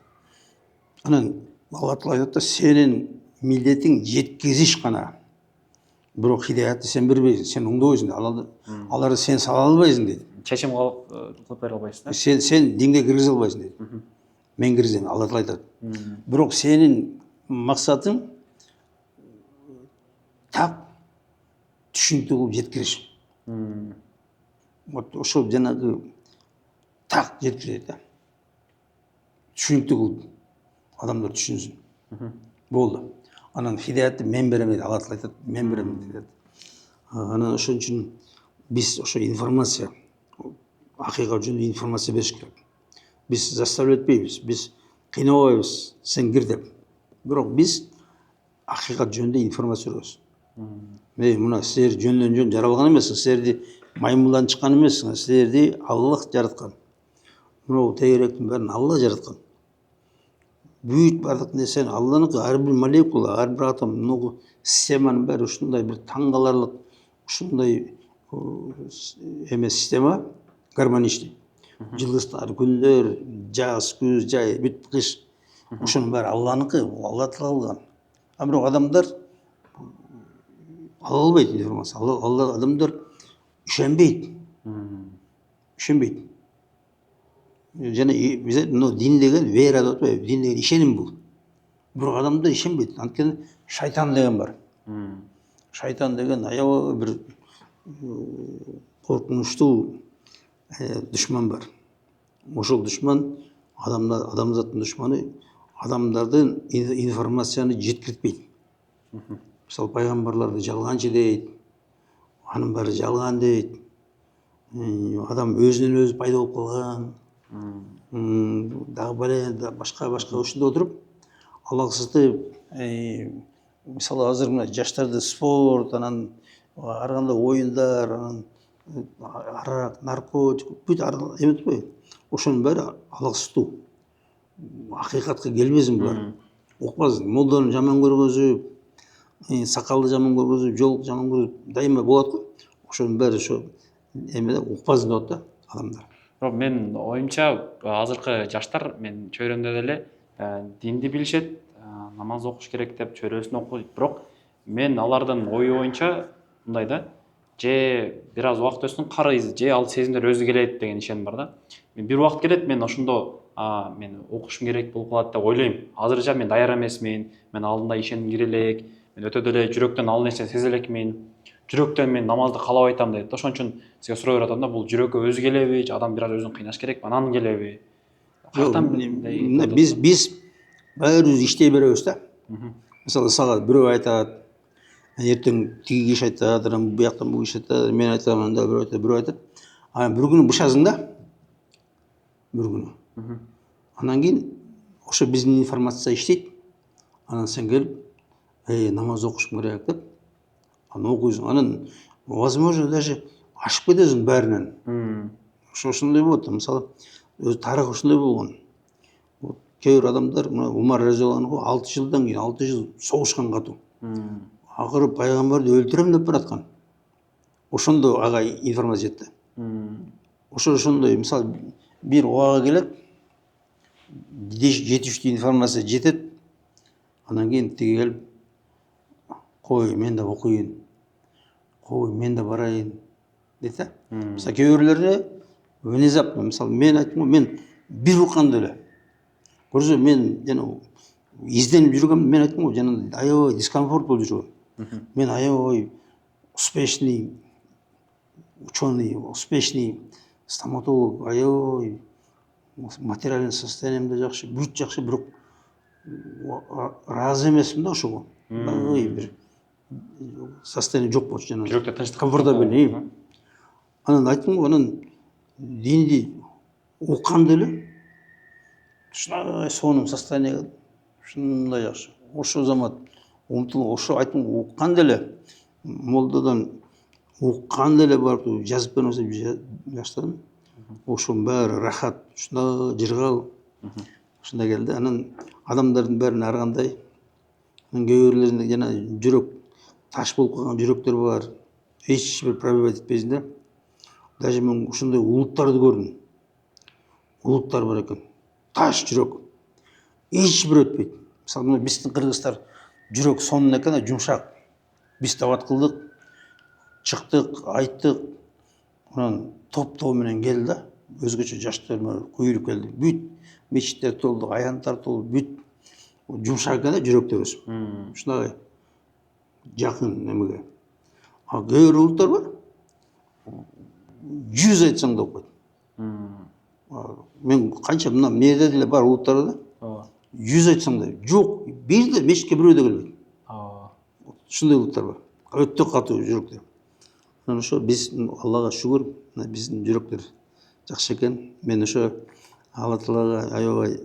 Анан Алла Таала айтат да, сенин милдетиң жеткизиш гана. Бирок хидаятты сен бербейсиң, сен оңдобойсуң, аларды сен сала албайсың дейт. Чечим кылып бере албайсың да? Сен динге киргизе албайсың дейт. Мен киргизем, Алла Таала айтат. Бирок сенин максатың так түшүнүктүү кылып жеткириш. Вот ошол жанагы так жеткирет да. Түшүнүктүү кылып адамдар түшүнсүн. Болду. Анан хидаятты мен берем дейт. Алла Таала айтат, мен берем дейт. Анан ошон үчүн биз ошо информация, акыйкат жөнүндө информация бериш керек. Биз заставлять этпейбиз, биз кыйнабайбыз, сен кир деп. Бирок биз акыйкат жөнүндө информация беребиз. Мына силер жөндөн жөн жаралган эмессиңер, силерди маймылдан чыккан эмессиңер, силерди Аллах жараткан. Мына тегеректин баарын Алла жараткан. Бүт бардык нерсени Алланыкы, ар бир молекула, ар бир атом, мына системанын баары ушундай бир таң каларлык, ушундай эме система гармоничный. Жылдыздар, күндөр, жаз, күз, жай, бүт кыш. Ошонун баары Алланыкы, Алла Таала кылган. Бирок адамдар ала албайт информация. Адамдар ишенбейт. Ишенбейт. Жана биз дин деген вера деп атпайбы, дин деген ишеним бул. Бирок адамдар ишенбейт. Анткени шайтан деген бар. Шайтан деген аябай бир коркунучтуу душман бар. Ошол душман адамзаттын душманы адамдардын информацияны жеткиртпейт. Мисалы пайгамбарларды жалганчы дейт, анын баары жалган дейт. Адам өзүнөн өзү пайда болуп калган. Дагы башка ушунда отуруп, алаксыздып, мисалы азыр мына жаштарды спорт, анан ар кандай оюндар, анан арак, наркотик, бүт эметпейби? Ошонун баары алаксыздуу. Акыйкатка келбесин булар. Укпасын. Молдону жаман көргөзүп, сакалды жаман көргөзүп, жол жаман көргөзүп, дайыма болот го. Ошонун баары ошо эмеде укпасын деп атат да адамдар. Бирок мен оюмча азыркы жаштар, мен чөйрөмдө деле динди билишет, намаз окуш керек деп чөйрөсүн окуйт. Бирок мен алардын ою боюнча мындай да, же бир аз убакыт өтсүн карыйбыз, же ал сезимдер өзү келет деген ишеним бар да. Мен бир убакыт келет, мен ошондо мен окушум керек болуп калат деп ойлойм. Азырынча мен даяр эмесмин, мен алдында ишеним кире элек, мен өтө деле жүрөктөн ал нерсени сезе элекмин. Жүрөктөн мен намазды каалап айтам дейт. Ошон үчүн сизге суроо берип атам да, бул жүрөккө өзү келеби, же адам бир аз өзүн кыйнаш керекпи, анан келеби? Биз баарыбыз иштей беребиз да. Мисалы сага бирөө айтат, эртең тиги киши айтат, анан бияктан бул киши айтат, мен айтам, анда бирөө айтат. Анан бир күнү бышасың да. Бир күнү. Анан кийин ошо биздин информация иштейт. Анан сен келип, намаз окушум керек деп, анан окуйсуң. Анан возможно даже ашып кетесиң баарынан. Ошондой болот. Мисалы өз тарых ушундай болгон. Кээ бир адамдар, мына Умар разияллаху анху 6 жылдан кийин 6 жыл согушкан катуу. Акыры пайгамбарды өлтүрөм деп бараткан. Ошондо ага информация жетти. Ошондой, мисалы бир убага келет, жетиштүү информация жетет. Анан кийин тиги келип, кой мен да окуйун, кой мен да барайын дейт да. Мисалы кээ бирлерде внезапно, мисалы мен айттым го, мен бир укканда эле Көрсө мен жана изденип жүргөм, мен айттым го жана аябай дискомфорт болуп жүргөм. Мен аябай успешный ученый, успешный стоматолог, аябай материальный состоянием да жакшы, бүт жакшы, бирок ыраазы эмесмин да ошого. Дагы бир состояние жок болчу жана. Жүрөктө тынчтык комфортабельный. Анан айттым го, анан динди укканда эле ушундай сонун состояние, ушундай жакшы. Ошо замат ошо айттым го, укканда эле молдодон укканда эле барып жазып берип баштадым. Ошонун баары рахат, ушундай жыргал, ушундай келди. Анан адамдардын баарына ар кандай, кээ бирлеринде жана жүрөк таш болуп калган жүрөктөр бар, эч бир проблема этпейсиң да. Даже мен ушундай улуттарды көрдүм. Улуттар бар экен, таш жүрөк, эч бир өтпөйт. Мисалы биздин кыргыздар жүрөк сонун экен, жумшак. Биз табат кылдык, чыктык, айттык, анан топ менен келди да, өзгөчө жаштар көйүлүп келди. Бүт мечиттер толду, аянттар толду, бүт жумшак экен да жүрөктөрүбүз. Ушундай жакын немеге. А кээ бир улуттар бар, 100 айтсаң да окуйт. Мен канча мына меде деле бар улуттар да, 100 айтсаң да жок, бир да мечитке бирөө да келбейт. Ушундай улуттар бар. Өтө катуу жүрөктөр. Анан ошо биз, Аллага шүгүр, биздин жүрөктөр жакшы экен. Мен ошо Алла Таалага аябай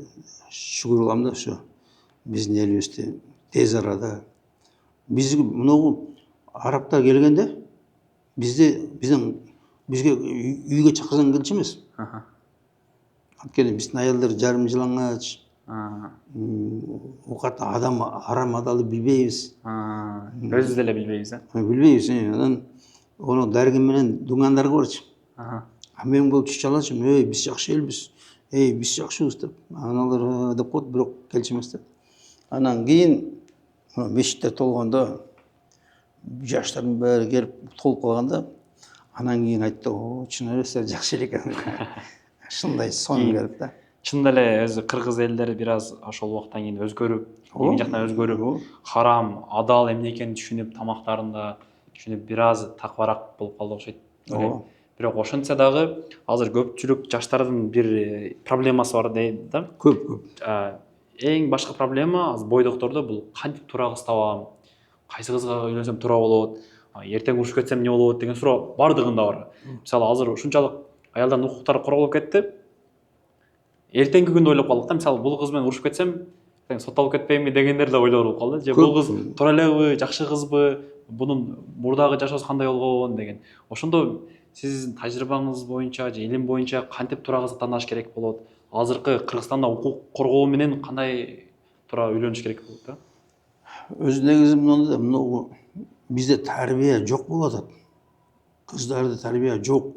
шүгүр кылам да, ошо биздин элибизде тез арада бизге мынагу арабтар келгенде бизге үйгө чакырсаң келчү эмес. Анткени биздин аялдар жарым жылаңач, оокат адам арам адалды билбейбиз. Өзүбүз деле билбейбиз, Билбейбиз. Анан ону дарыгын менен дуңгандарга барчу. Мен болуп чүчү алачым, биз жакшы элбиз, биз жакшыбыз деп. Аналар деп коет, бирок келчү эмес да. Анан кийин мечиттер толгондо, жаштардын баары келип толуп калганда, анан кийин айтты, чын эле силер жакшы эле экен. Ушундай сон келип да. Чын эле өзү кыргыз элдери бир аз ошол убакыттан кийин өзгөрүп, эң жактан өзгөрүп, харам, адал эмне экенин түшүнүп, тамактарында түшүнүп, бир аз таквараак болуп калды окшойт. Бирок ошентсе дагы азыр көпчүлүк жаштардын бир проблемасы бар дейт да. Көп. Эң башкы проблема азыр бойдоктордо бул кантип туура кыз табам, кайсы кызга үйлөнсөм туура болот, эртең урушуп кетсем эмне болот деген суроо бардыгында бар. Мисалы азыр ушунчалык аялдардын укуктары корголуп кетти. Эртеңки күндү ойлоп калдык да, мисалы бул кыз менен урушуп кетсем, соттолуп кетпеймби дегендер да ойлор болуп калды. Же бул кыз туура элеби, жакшы кызбы, бунун мурдагы жашоосу кандай болгон деген. Ошондо сиздин тажрыйбаңыз боюнча же илим боюнча кантип туура кызды тандаш керек болот? Азыркы Кыргызстанда укук коргоо менен кандай туура үйлөнүш керек болот да? Өз негизи мынау бизде тарбия жок болуп атат. Кыздарды тарбия жок.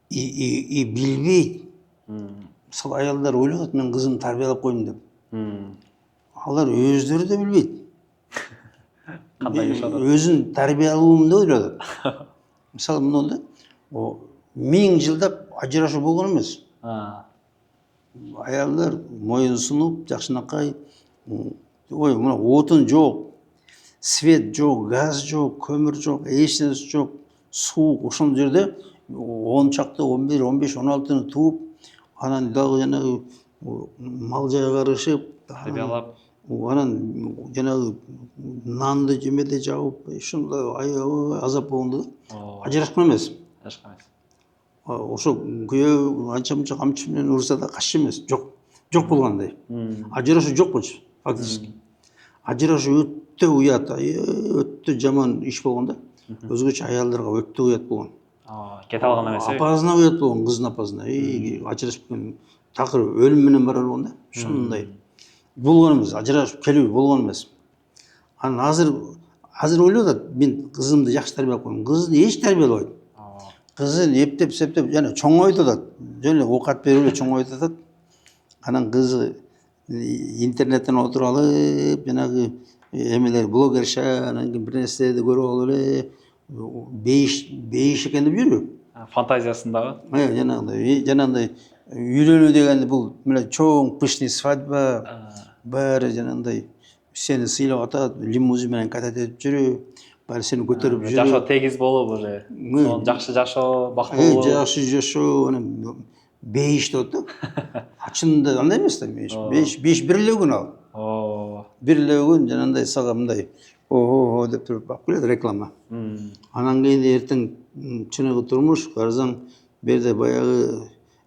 И билбейт. Мисалы аялдар ойлоп атат, мен кызымды тарбиялап койдум деп. Алар өздөрү да билбейт. Кандай жашады? Өзүн тарбиялуумун деп ойлоп атат. Мисалы мынау да, 1000 жылдап ажырашуу болгон эмес. Аялдар моюн сунуп, жакшынакай, мына отун жок, свет жок, газ жок, көмүр жок, эч нерсе жок, суук. Ошол жерде 10 чакты, 11, 15, 16-ны тууп, анан дагы жанагы мал жайга карышып, тарбиялап, анан жанагы нанды жемеде жабып, ушундай аябай азап болгондо ажырашкан эмес. Ошо күйөө анча мынча камчы менен урса да каччы эмес, жок болгандай. Ажырашуу жок болчу фактически. Ажырашуу өтө уят, өтө жаман иш болгон да. Өзгөчө аялдарга өтө уят болгон. Кете алган эмес. Апасына уят болгон, кыздын апасына. Ажырашып кеткен, такыр өлүм менен бара болгон да. Ушундай болгон эмес, ажырашып келүү болгон эмес. Анан азыр ойлоп атат, мен кызымды жакшы тарбиялап койдум. Кызды эч тарбиялабайт. Кызын эптеп, септеп, жана чоңойтуп атат. Жөн эле оокат берип эле чоңойтуп атат. Анан кызы интернеттен отуруп алып, жанагы эмелер блогерша, анан кийин бир нерселерди көрүп алып эле бейиш экен деп жүрбү. Фантазиясындагы. Жанагындай Үйленүү дегенде бул мына чоң пышный свадьба, баары жанагындай сени сыйлап атат, лимузин менен катат этип жүрүү, баары сени көтөрүп жүрүү. Жашоо тегиз болуп уже. Сонун жакшы жашоо, бактылуу. Жакшы жашоо, анан бейиш деп атат да. Чынында андай эмес да, бейиш бир эле күн ал. Бир эле күн жанагындай сага мындай о деп туруп бакып келет реклама. Анан кийин эртең чыныгы турмуш карасаң, бул жерде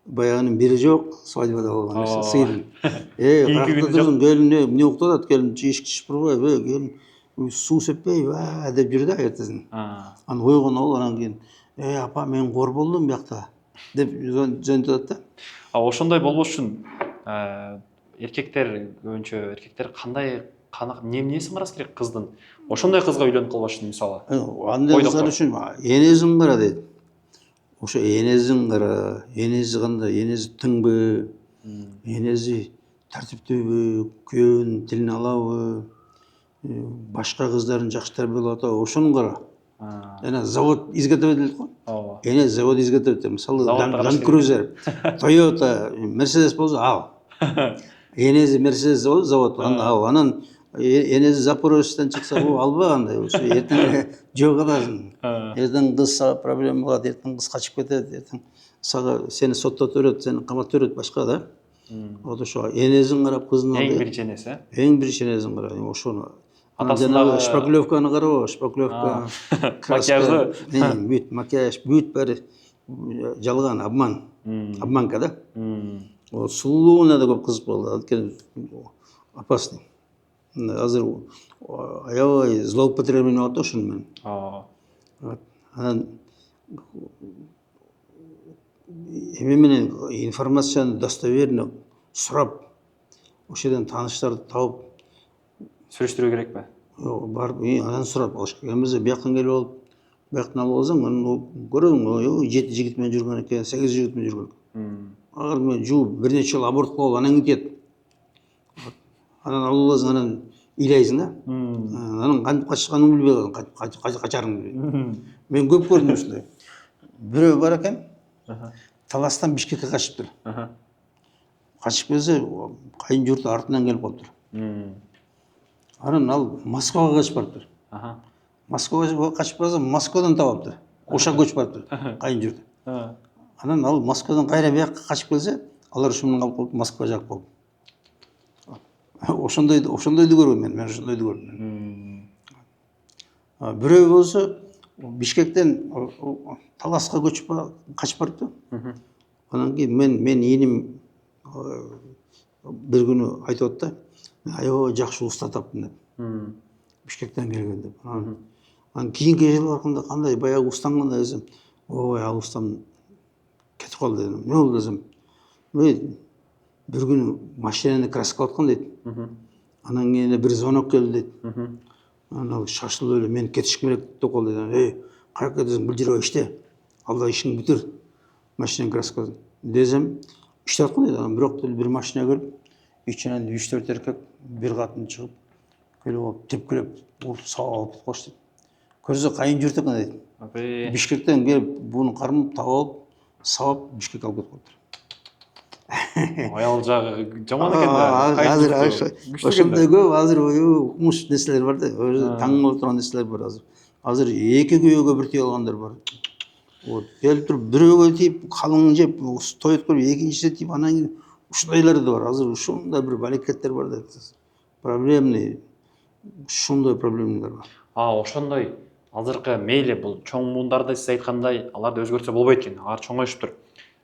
баягынын бири жок, свадьбада болгон сыйдын. Каякта турдуң, келин эмне уктап атат, келин эшикти чыпырбай, келин суу сеппей деп жүрдү да эртесин. Анан ойгон ол, анан кийин апа мен кор болдум биякта деп жөнөтүп атат да. Ошондой болбош үчүн эркектер көбүнчө эркектер кандай эмнесин караш керек кыздын? Ошондой кызга үйлөнүп калбаш үчүн мисалы. Андай кыздар үчүн энесин кара дейт. Ошо энесин кара, энеси кандай, энеси тыңбы, энеси тартиптүүбү, күйөөнүн тилин алабы, башка кыздарын жакшы тарбиялап атабы, ошону кара. Жана завод изготовить этет го. Эне завод изготовить этет. Мисалы Land Cruiser, Toyota, Mercedes болсо ал. Энеси Mercedes завод, ал. Анан энеси Запорожьеден чыкса бул албагандай, ошо эртең жок аласың. Эртең кыз сага проблема болот, эртең кыз качып кетет, эртең сага сени соттотуп берет, сени каматып берет башка да. Вот ошо энесин карап кыздын эң биринчи энеси. Эң биринчи энесин кара, ошону. Атасындагы шпаклевканы карабы, шпаклевка, краска, бүт макияж, бүт баары жалган, обманка да. Сулууна да көп кызык болду, анткени опасный. Азыр аябай злоупотребление болот да ошону менен. Анан эме менен информацияны достоверно сурап, ошол жерден тааныштарды тауып сүрүштүрүү керекпи? Барып, анан сурап алыш керек. Эмесе бияктан келип алып, бияктан алып алсаң, анан көрөң, 7 жигит менен жүргөн экен, 8 жигит менен жүргөн экен. Агар мен жууп, бир нече жыл аборт кылып, анан кетет. Анан алып аласың, анан ыйлайсың да. Анан кантип качканыңды билбей каласың, качарыңды билбей. Мен көп көрдүм ушундай. Бирөө бар экен, Таластан Бишкекке качыптыр. Качып келсе, кайын журты артынан келип калыптыр. Анан ал Москвага качып барыптыр. Москвага качып барса, Москвадан табаптыр. Ошо көчүп барыптыр, кайын журты. Анан ал Москвадан кайра бияка качып келсе, алар ушу менен калып калып, Москва жак болду. Ошондойду көргөм мен ошондойду көрдүм. Бирөө болсо Бишкектен Таласка көчүп качып барыптыр. Анан кийин мен ийним бир күнү айтып атты да, аябай жакшы уста таптым деп. Бишкектен келген деп. Анан кийинки жылдарында кандай баягы устаң кандай десем, ой, ал устам кетип калды дедим. Эмне болду десем, бир күнү машинаны краскалап аткан дейт. Анан кийин бир звонок келди дейт. Анан шашылып эле мен кетишим керек деп калды дейт. Каяка десем, бул жерге иште. Алда ишиңди бүтүр. Машинаны краскалап десем, иштеп аткан дейт. Анан бирок бир машина келип, ичинен 3-4 эркек, бир катын чыгып, келип алып тепкилеп, уртуп сабап алып кош дейт. Көрсө кайын журт экен дейт. Бишкектен келип, буну кармап, таап алып, сабап Бишкекке алып кетип калыптыр. Аял жагы жаман экен да. Азыр ошондой көп, азыр укмуш нерселер бар да, таң калып турган нерселер бар азыр. Азыр 2 күйөөгө бир тие алгандар бар. Вот, келип туруп бирөөгө тийип, калың жеп, той өткөрүп, экинчисине тийип, анан кийин ушундайлар да бар. Азыр ушундай бир балекеттер бар да. Проблемный, ушундай проблемалар бар. Ошондой азыркы мейли бул чоң муундарды сиз айткандай, аларды өзгөртсө болбойт экен. Алар чоңоюшуптур.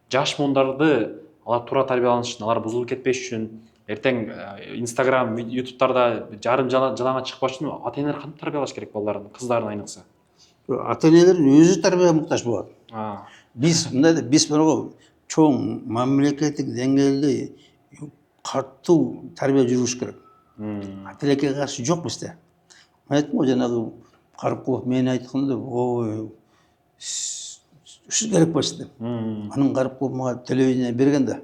Жаш муундарды алар туура тарбияланыш үчүн, алар бузулуп кетпеш үчүн, эртең Instagram, YouTube'тарда жарым жалаңа чыкпаш үчүн ата-энелер кантип тарбиялаш керек балдарын, кыздарын айныкса? Ата-энелер өзү тарбия муктаж болот. Биз мындай, биз бирок чоң мамлекеттик деңгээлде катуу тарбия жүргүш керек. Ата-элекке каршы жок бизде. Мен айттым го жанагы Карыкулов мен айтканда, ой, ушу керек болчу деп. Анын Карыкулов мага телевидение берген да.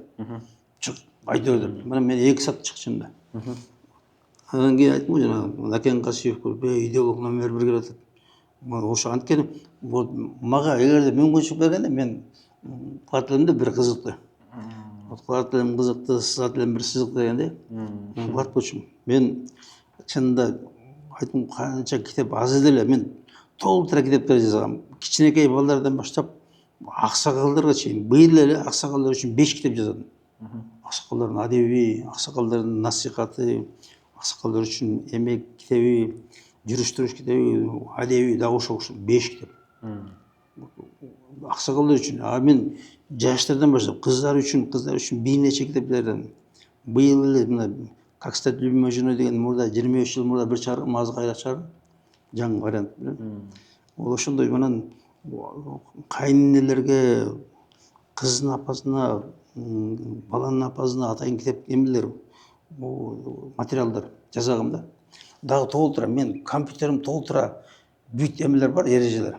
Чык, айтып деп. Мына мен 2 саат чыкчым да. Анан кийин айттым го жанагы Накен Касиев идеолог номер 1 келип атат. Ошо анткени мага эгерде мүмкүнчүлүк бергенде мен кылат элем да бир кызыкты. Кылар элем кызыкты, сызат элем бир сызык дегенде. Барып болчумун. Мен чынында айтым канча китеп аз эле мен толтура китептер жазгам. Кичинекей балдардан баштап аксакалдарга чейин быйыл эле аксакалдар үчүн 5 китеп жаздым. Аксакалдардын адеби, аксакалдардын насихаты, аксакалдар үчүн эмек китеби, жүрүш-туруш китеби, адеби дагы ошол 5 китеп. Аксакалдар үчүн. А мен жаштардан баштап кыздар үчүн бир нече китеп жаздым. Быйыл эле мына Как стать любимой женой деген мурда 25 жыл мурда бир чыгаргам, азыр кайра чыгардым. Жаңы вариант менен. Ол ошондой менен кайненелерге, кыздын апасына, баланын апасына атайын китеп эмелер, материалдар жасагам да. Дагы толтура, мен компьютерим толтура бүт эмелер бар, эрежелер.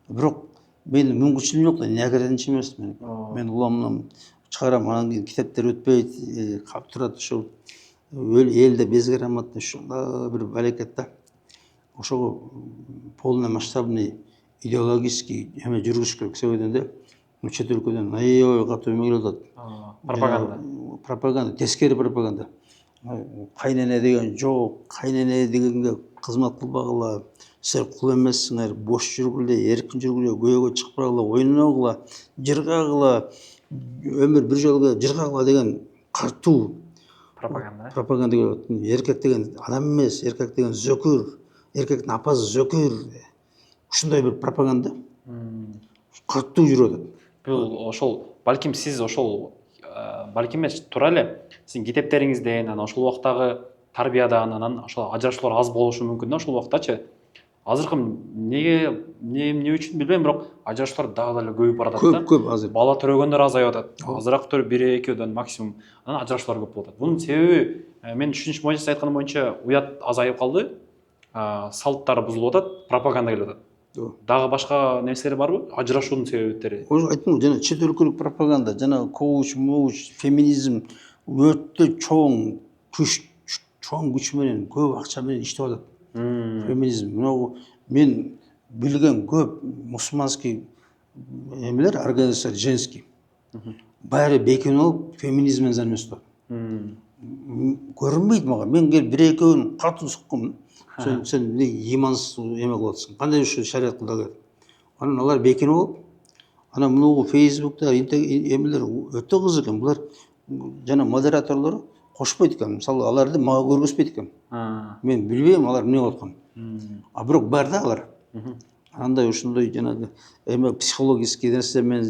Бирок менин мүмкүнчүлүгүм жок да, няграденчи эмес мен. Мен уламдан чыгарам, анан кийин китептер өтпөйт, калып турат ушул элде безграмотный ушундай бир балекет да. Ошого полномасштабный идеологический эме жүргүзүш керек себебинде чет өлкөдөн аябай катуу эме келип атат. Пропаганда. Пропаганда, тескери пропаганда. Кайнене деген жок, кайнене дегенге кызмат кылбагыла, силер кул эмессиңер, бош жүргүлө, эркин жүргүлө, көйгөйгө чыгып баргыла, ойногула, жыргагыла, өмүр бир жолго жыргагыла деген катуу Пропаганда. пропаганда келип атат. Эркек деген адам эмес, эркек деген зөкүр, эркектин апасы зөкүр. Ушундай бир пропаганда катуу жүрүп атат. Бул ошол балким сиз ошол балким эмес, туура эле сиздин китептериңизден, анан ошол убактагы тарбиядан, анан ошол ажырашуулар аз болушу мүмкүн да ошол убактачы. Азыркы эмне үчүн билбейм, бирок ажырашуулар дагы деле көбөйүп баратат да. Көп азыр. Бала төрөгөндөр азайып атат. Азыраак төрөп 1-2дөн максимум. Анан ажырашуулар көп болуп атат. Бунун себеби мен 3-мойнча сиз айткан боюнча уят азайып калды. Салттар бузулуп атат, пропаганда келип атат. Дагы башка нерселер барбы? Ажырашуунун себептери. Ошо айттым, жана чет өлкөлүк пропаганда, жана коуч, феминизм өтө чоң күч менен, көп акча менен иштеп атат. Феминизм. Мен билген көп мусулманский эмелер, организация женский. Баары бекем алып, феминизм менен заниматься атат. Көрүнбөйт мага. Мен келип 1-2 катуу суккум. Сен имансыз эме кылып атсың. Кандай ушу шарият кылды? Анан алар бекем алып, анан муну Facebook'та эмелер өтө кызык экен. Булар жана модераторлору кошпойт экен. Мисалы, аларды мага көргөзбөйт экен. Мен билбейм алар эмне кылып атканын. А бирок бар да алар. Андай ушундай жанагы эме психологический нерсе менен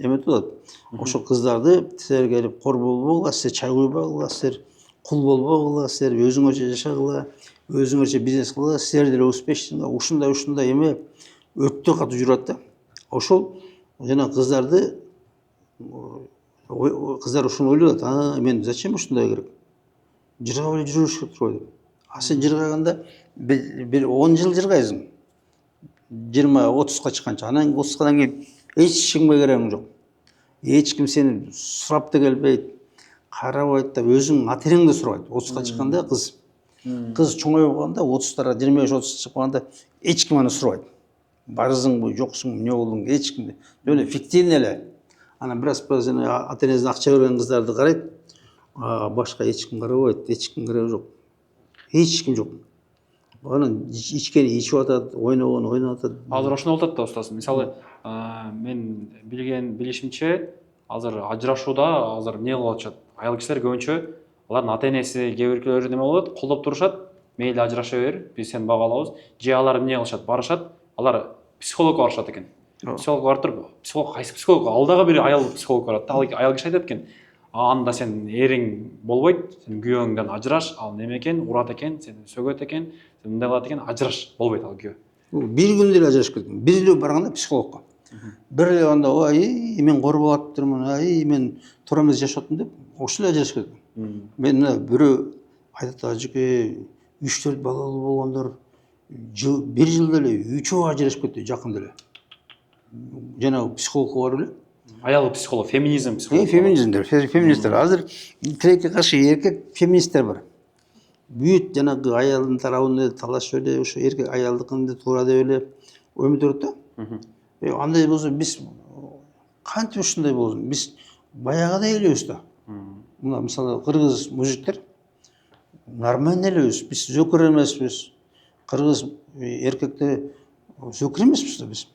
эметип атат. Ошо кыздарды силер келип кор болбогула, силер чай куйбагыла, силер кул болбогула, силер өзүңөрчө жашагыла, өзүңөрчө бизнес кылгыла, силер деле успешныйсыңар. Ушундай эме өтө катуу жүрөт да. Ошол жана кыздарды кыздар ушуну ойлоп атат. Мен зачем ушундай керек? Жыргап эле жүрүш керек турбайбы? А сен жыргаганда бир 10 жыл жыргайсың. 20-30га чыкканча. Анан 30дан кийин эч кимге керегиң жок. Эч ким сени сурап да келбейт, карабайт да, өзүңдүн атериңди сурабайт. 30га чыкканда кыз чоңоюп калганда, 30-тара 25-30 чыгып калганда эч ким аны сурабайт. Барсыңбы, жоксуңбу, эмне болдуң, эч кимди. Эле фиктивный эле. Анан бираз ата-энесине акча берген кыздарды карайт. Башка эч ким карабайт, эч ким кереги жок. Эч ким жок. Анан ичкени ичип атат, ойногон ойноп атат. Азыр ошондой болуп атат да устаз. Мисалы, мен билишимче, азыр ажырашууда азыр эмне кылып атышат? Аял кишилер көбүнчө алардын ата-энеси, кээ бирөөлөр неме болот, колдоп турушат. Мейли ажыраша бер, биз сени бага алабыз. Же алар эмне кылышат? Барышат, алар психологко барышат экен. Психологко барып туруп, психолог кайсы психолог? Алдагы бир аял психолог барат да. Аял киши айтат экен: анда сен эриң болбойт, сен күйөөңдөн ажыраш, ал неме экен, урат экен, сени сөгөт экен, сен мындай кылат экен, ажыраш, болбойт ал күйөө. Бир күндө эле ажырашып кеткен. Бир эле барганда психологко. Бир эле анда, мен кор болуп атыптырмын, мен туура эмес жашап атам деп, ошол эле ажырашып кеткен. Мен мына бирөө айтат, ажыке 3-4 балалуу болгондор бир жылда эле 3-өө ажырашып кетти, жакында эле. Жанагы психологко барып эле. Аял психолог, феминизм психолог. Феминисттер. Азыр тилекке каршы эркек феминисттер бар. Бүт жанагы аялдын тарабын талашып эле, ошо эркек аялдыкын туура деп эле өмүт өрөт да. Андай болсо биз кантип ушундай болсун? Биз баяғыдай элебиз да. Мына мысалы қырғыз мужиктер нормально элебиз. Биз зөкөр эмеспиз. Қырғыз эркектери зөкөр эмеспиз да биз.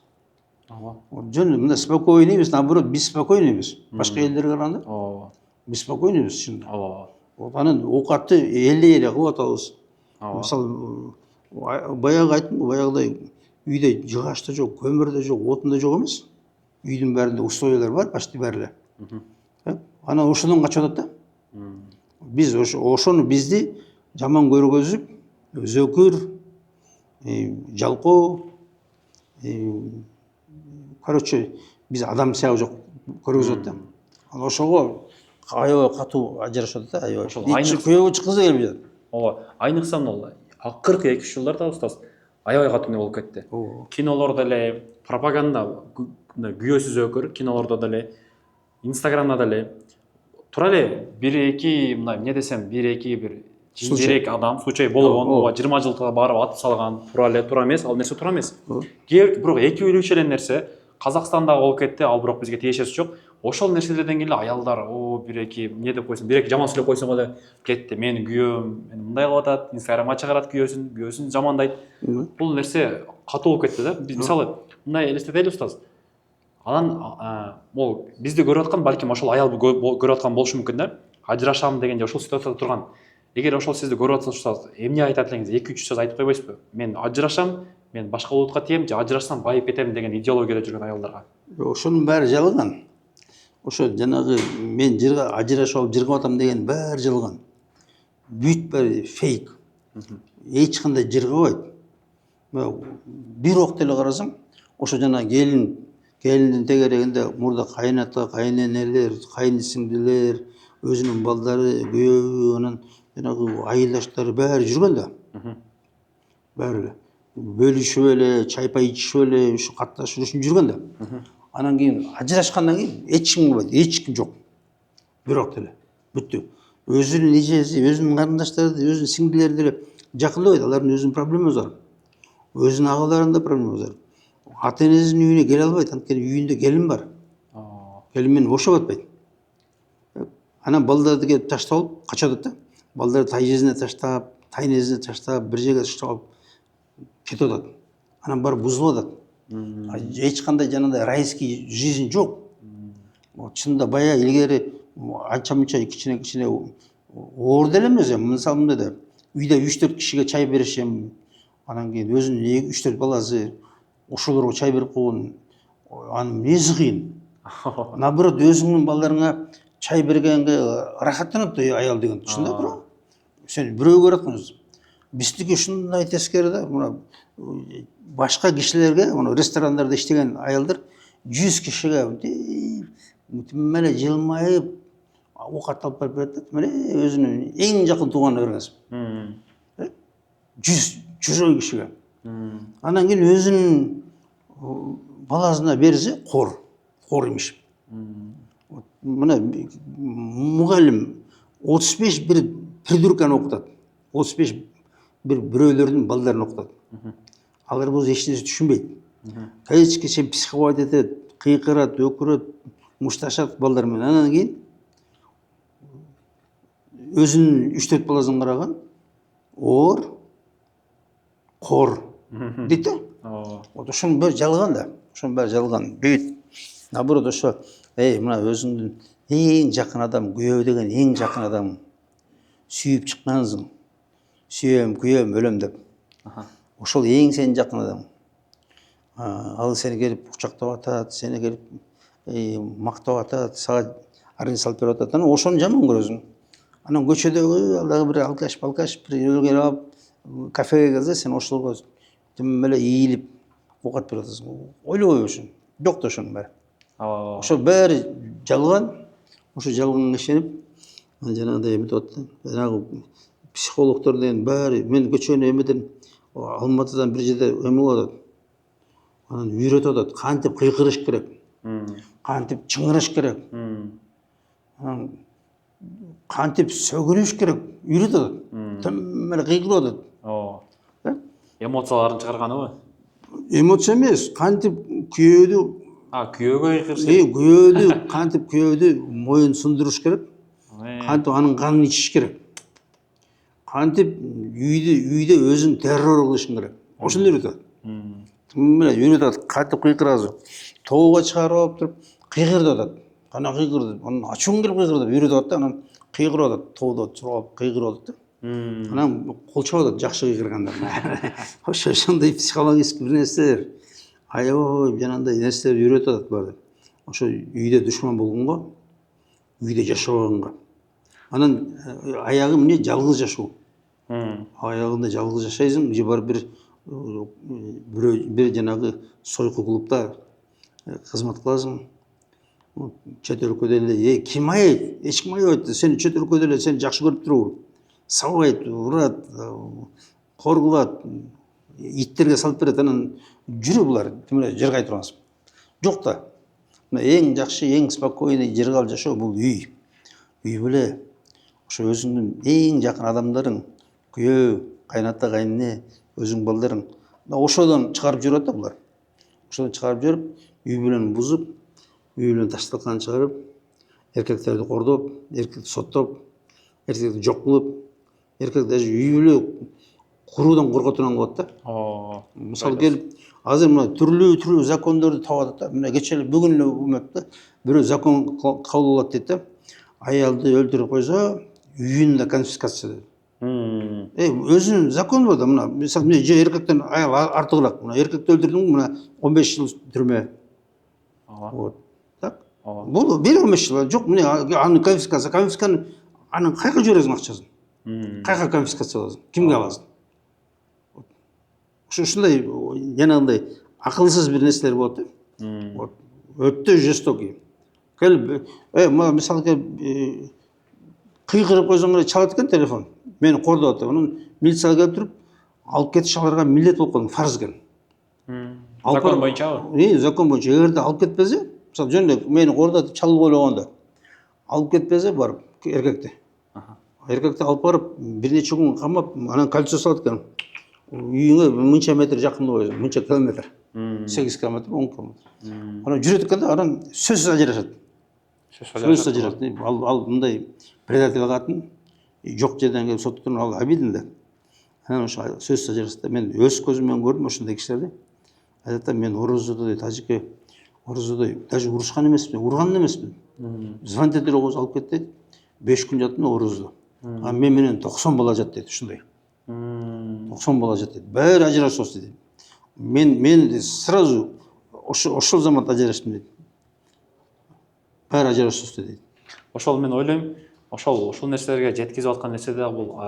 Жөн мына спокойныйбыз, наоборот, беспокойныйбыз. Башка элдерге караганда беспокойныйбыз чынында. Анан оокатты эле кылып атабыз. Мисалы баягы айттым, баягыдай үйдө жыгач да жок, көмүр да жок, отун да жок эмес. Үйдүн бәринде условиялар бар, почти баары эле. Анан ошондон качып атат да. Биз ошону бизди жаман көргөзүп, зөкүр, жалкоо, короче, биз адам сыягы жок көргөзөт да. Анан ошого аябай катуу ажырашат да, аябай. Күйөөбү чыккысы келбей жатат. Ооба, айныкса мына акыркы 2-3 жылдарда устаз аябай катуу болуп кетти. Кинолордо эле пропаганда, күйөөсүз өкөр, кинолордо деле, Инстаграмда деле тура эле 1-2 мына эмне десем, 1-2 бир жинжерек адам случай болгон, ооба 20 жылга барып атып салган, тура эмес, ал нерсе тура эмес. Бирок эки үйлүүчү эле нерсе Казакстанда болуп кетти, ал бирок бизге тиешеси жок. Ошол нерселерден кийин эле аялдар, 1-2 эмне деп койсун, 1-2 жаман сүйлөп койсоң эле кетти. Менин күйөөм мени мындай кылып атат, Инстаграмга чыгарат күйөөсүн жамандайт. Бул нерсе катуу болуп кетти да. Биз мисалы мындай элестетели устаз. Анан бул бизди көрүп аткан балким ошол аял көрүп аткан болушу мүмкүн да. Ажырашам дегенде ошол ситуацияда турган. Эгер ошол сизди көрүп атса устаз, эмне айтат элеңиз? 2-3 сөз айтып койбойсузбу? Мен ажырашам, мен башка улутка тием, же ажырашсам байып кетем деген идеологияда жүргөн аялдарга. Ошонун баары жалган. Ошо жанагы мен ажырашып жыргап атам деген баары жалган. Бүт баары фейк. Эч кандай жыргабайт. Бир окт эле карасаң, ошо жана келиндин тегерегинде мурда кайната, кайненелер, кайнсиңдилер, өзүнүн балдары, күйөөбү, анан жанагы айылдаштары баары жүргөн да. Баары эле бөлүшүп эле, чайпай ичишип эле, ушу катташып жүргөн да. Анан кийин ажырашкандан кийин эч ким болбойт, эч ким жок. Бирок деле бүттү. Өзүнүн эжеси, өзүнүн карындаштары, өзүнүн сиңдилери деле жакындабайт, алардын өзүнүн проблемасы бар. Өзүнүн агаларында проблемасы бар. Ата энесинин үйүнө келе албайт, анткени үйүндө келин бар. Келин менен бошоп атпайт. Анан балдарды келип таштап алып качып атат да. Балдарды тайжезине таштап, тайнезине таштап, бир жерге таштап алып кетип атат. Анан барып бузулуп атат. Эч кандай жанагындай райский жизнь жок. Чынында баягы илгери анча-мынча кичине оор деле эмес, мисалы мындай да. Үйдө 3-4 кишиге чай беришем, анан кийин өзүнүн 3-4 баласы ошолорго чай берип койгон. Анын эмнеси кыйын? Наоборот, өзүңнүн балдарыңа чай бергенге рахаттанат аял деген. Чында тура. Сен бирөө көрүп аткансың. Биздики ушундай тескери да, мына башка кишилерге, мына ресторандарда иштеген аялдар 100 кишиге мына жылмайып оокат алып барып берет. Мына өзүнүн эң жакын тууганына бергенсиң. 100 кишиге. Анан кийин өзүнүн баласына берсе кор имиш. Мына мугалим 35 бир придурканы окутат. 35 бирөөлөрдүн балдарын окутат. Алар бул эч нерсе түшүнбөйт. Кайчки сен психовать этет, кыйкырат, өкүрөт, мушташат балдар менен. Анан кийин өзүнүн 3-4 баласын караган оор, кор дейт да. Ошонун баары жалган да. Ошонун баары жалган. Бүт. Наоборот, ошо мына өзүңдүн эң жакын адам, күйөө деген эң жакын адам. Сүйүп чыккансың. Сүйөм, күйөм, өлөм деп. Ошол эң сенин жакын адам. Ал сени келип кучактап атат, сени келип мактап атат, сага арын салып берип атат. Анан ошону жаман көрөсүң. Анан көчөдөгү алдагы бир алкаш бир келип алып кафеге келсе, сен ошолорго тим эле ийилип оокат берип атасың. Ойлобойбу ушуну? Жок да ошонун баары. Ошо баары жалган. Ошо жалганга ишенип, жанагындай эметип атты. Жанагы психологдор деген баары мен көчөнү эмеден Алматыдан бир жерде эме болуп атат. Анан үйрөтүп атат. Кантип кыйкырыш керек. Кантип чыңырыш керек. Анан кантип сөгүнүш керек. Үйрөтүп атат. Тим эле кыйкырып атат. Эмоцияларын чыгарганыбы? Эмоция эмес, кантип күйөөдү күйөөгө кыйкырыш күйөөдү кантип күйөөдү моюн сындырыш керек, кантип анын канын ичиш керек, кантип үйдө өзүң террор кылышың керек. Ошону үйрөтөт. Мына үйрөтөт, кантип кыйкырасың. Тоого чыгарып алып туруп кыйкыр деп атат. Кана кыйкыр деп, анан ачууң келип кыйкыр деп үйрөтүп атат да, анан кыйкырып атат, тоодо туруп алып кыйкырып атат да. Анан кол чабып атат жакшы кыйкырганда. Ошондой психологический бир нерселер, аябай жанагындай нерселерди үйрөтүп атат буларды. Ошо үйдө душман болгонго, үйдө жашабаганга. Анан аягы эмне? Жалгыз жашоо. Аягында жалгыз жашайсың, же барып бир жанагы сойку клубда кызмат кыласың. Чет өлкөдө эле ким аябайт? Эч ким аябайт. Сени чет өлкөдө эле сени жакшы көрүп турбу? Сабайт, урат, кор кылат, иттерге салып берет. Анан жүрө булар, тим эле жыргай турасың. Жок да. Мына эң жакшы, эң спокойный жыргал жашоо бул үй. Үй беле ошо өзүңдүн эң жакын адамдарың, күйөө, кайната, кайнене, өзүң балдарың. Ошодон чыгарып жүрөт да булар. Ошодон чыгарып жүрүп, үй бүлөнү бузуп, үй бүлөнү ташталкан чыгарып, эркектерди кордоп, эркекти соттоп, эркекти жок кылып, эркек даже үй бүлө куруудан коркотуп калат да. Мисалы келип, азыр мына түрлүү закондорду таап атат да. Мына кечээ эле бүгүн эле өкмөттө бирөө закон кабыл болот дейт да. Аялды өлтүрүп койсо, үйүн да конфискация дейт. Өзүнүн закону бар да. Мына мисалы же эркектен аял артыгыраак. Мына эркекти өлтүрдүң, мына 15 жыл түрмө. Вот. Так? Бул бир 15 жыл. Жок, мына аны конфисканы анын кайка жибересиң акчасын? Кайка конфискация кыласың? Кимге аласың? Ушундай жанагындай акылсыз бир нерселер болот да. Вот. Өтө жестокий. Келип, мисалы келип кыйкырып койсоң эле чалат экен телефон. Мени кордоп атат. Анан милицияга келип туруп, алып кетип аларга милдет болуп калдым, фарз экен. Закон боюнчабы? Закон боюнча. Эгерде алып кетпесе, мисалы жөн эле мени кордоп чалып ойлогондо, алып кетпесе барып эркекти. Эркекти алып барып, бир нече күн камап, анан кольцо салат экен. Үйүңө мынча метр жакында койсоң, мынча километр. 8 километр, 10 километр. Анан жүрөт экен да, анан сөзсүз ажырашат. Сөзсүз ажырашат. Ал мындай предатель катын жок жерден келип соттотуп ал обиден да. Анан ошо сөзсүз ажырашат да. Мен өз көзүм менен көрдүм ошондой кишилерди. Айтат да, мен Орозодо тажике Орозодо даже урушкан эмесмин, урган эмесмин. Звонить этип койсо алып кет дейт. 5 күн жаттым Орозодо. А мен менен 90 бала жат дейт, ушундай. 90 бала жат дейт. Баары ажырашып дейт. Мен сразу ошол замат ажыраштым дейт. Баары ажырашып дейт. Ошол мен ойлойм, ошол нерселерге жеткизип аткан нерсе да бул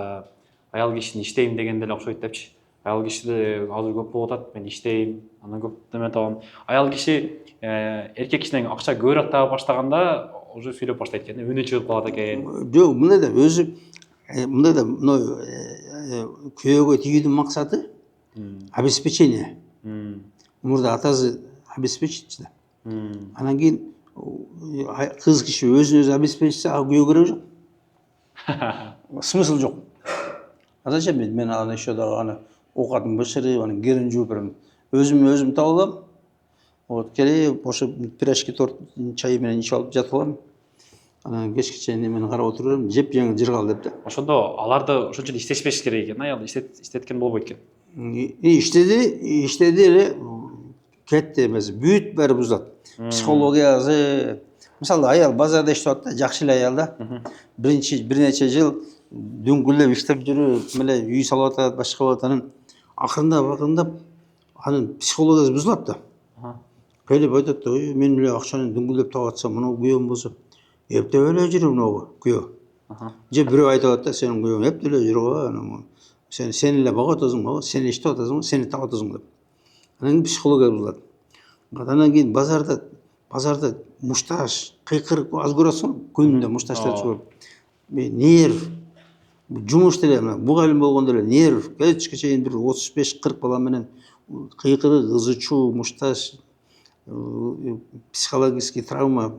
аял кишини иштейм дегенде эле окшойт депчи. Аял кишиде азыр көп болуп атат, мен иштейм, анан көп неме табам. Аял киши эркек кишинен акча көбүрөөк таба баштаганда уже сүйлөп баштайт экен, үнү чыгып калат экен. Жок, мындай да өзү мындай да күйөөгө тийүүдүн максаты обеспечение. Мурда атасы обеспечить да. Анан кийин кыз киши өзүн өзү обеспечить, а күйөө кереги жок. Смысл жок. А зачем мен аны еще дагы аны оокатын бышырып, анан керин жууп берем. Өзүм таап алам. Вот келип ошо пирожки, торт, чай менен ичип алып жатып алам. Анан кечке чейин немени карап отуруп берем, жеп жеңил жыргал деп да. Ошондо аларды ошончо иштешпеш керек экен, аял иштеткен болбойт экен. Иштеди эле кетти эмес, бүт баары бузулат. Психологиясы. Мисалы аял базарда иштеп атат да, жакшы эле аял да. Бир нече жыл дүңгүлөп иштеп жүрүп, эле үй салып атат, башка болот. Анан акырындап анын психологиясы бузулат да. Келип айтат да, мен эле акчаны дүңгүлөп таап атсам, мына күйөөм болсо, эптеп эле жүрүп мына күйөө. Же бирөө айтып атат да, сенин күйөөң эптеп эле жүрүп, анан сен эле багып атасың, сен иштеп атасың, сени таап атасың деп. Анан психология бузулат. Анан кийин базарда мушташ, кыйкырып аз көрөсүң, күнүндө мушташтар чыгып. Нерв, жумуш деле, бугалим болгондо эле нерв, кечке чейин бир 35-40 бала менен кыйкырык, ызы-чуу, мушташ, психологический травма,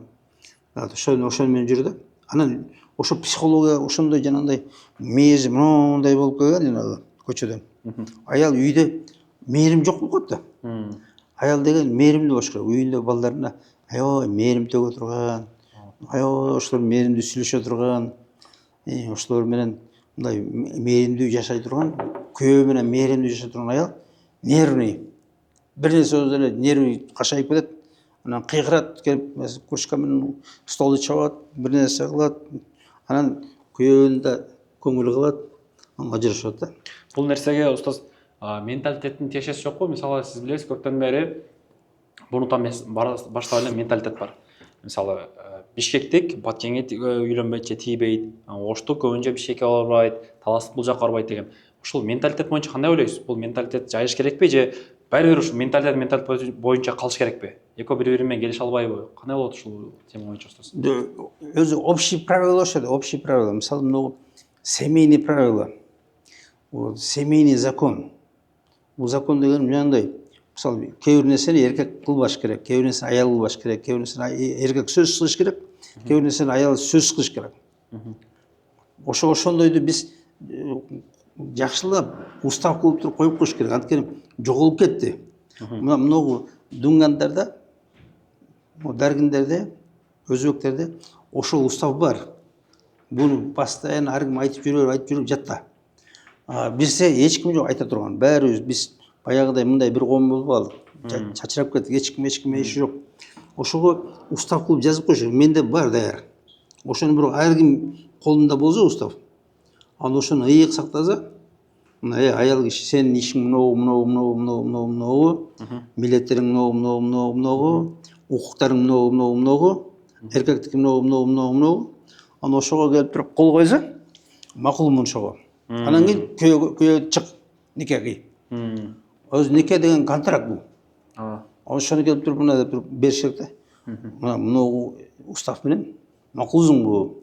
ошону менен жүрү да. Анан ошо психология ошондой жанагындай мээзи мондай болуп калган жанагы көчөдөн. Аял үйдө мээрим жок болуп калат да. аял деген мээримдүү болуш керек. Үйүндө балдарына аябай мээримдүү турган, аябай ошолор мээримдүү сүйлөшө турган, ошолор менен мындай мээримдүү жашай турган, күйөө менен мээримдүү жашай турган аял нервный. Бир нерсе болсо эле нервный кашайып кетет. Анан кыйкырат, келип кружка менен столду чабат, бир нерсе кылат. Анан күйөөнүн да көңүлү калат, анан ажырашат да. Бул нерсеге устаз менталитеттин тиешеси жокпу? Мисалы сиз билесиз көптөн бери Бурунтан баштап эле менталитет бар. Мисалы Бишкектик Баткенге үйлөнбөйт же тийбейт, Оштук көбүнчө Бишкекке барбайт, Таластык бул жакка барбайт деген. Ушул менталитет боюнча кандай ойлойсуз? Бул менталитет жайыш керекпи же баары бир ушул менталитет боюнча калыш керекпи? Экөө бири бири менен келише албайбы? Кандай болот ушул тема боюнча устаз? Өзү общий правила ошол, общий правила. Мисалы мына семейный правила. Семейный закон. Бул закон деген мындай. Мисалы кээ бир нерсени эркек кылбаш керек, кээ бир нерсени аял кылбаш керек, кээ бир нерсени эркек сөз кылыш керек, кээ бир нерсени аял сөз кылыш керек. Ошондойду биз жакшылап устав кылып туруп коюп коюш керек. Анткени жоголуп кетти. Мына могу дунгандарда, даргиндерде, өзбектерде ошол устав бар. Буну постоянно ар ким айтып жүрөбүр жатта. Бизде эч ким жок айта турган. Баарыбыз биз баягыдай мындай бир коом болуп калдык. Чачырап кеттик, эч ким иши жок. Ошого устав кылып жазып коюш керек. Менде бар даяр. Ошону бирок ар ким колунда болсо устав. Ал ошону ыйык сактаса, мына аял киши сенин ишиң мынау, милдеттериң мынау, укуктарың мынау, эркектики мынау. Аны ошого келип туруп кол койсо, макулмун ошого. Анан кийин күйөө чык, нике кый. Өзү нике деген контракт бул. Ошону келип туруп мына деп бериш керек да. Мына устав менен макулсуңбу?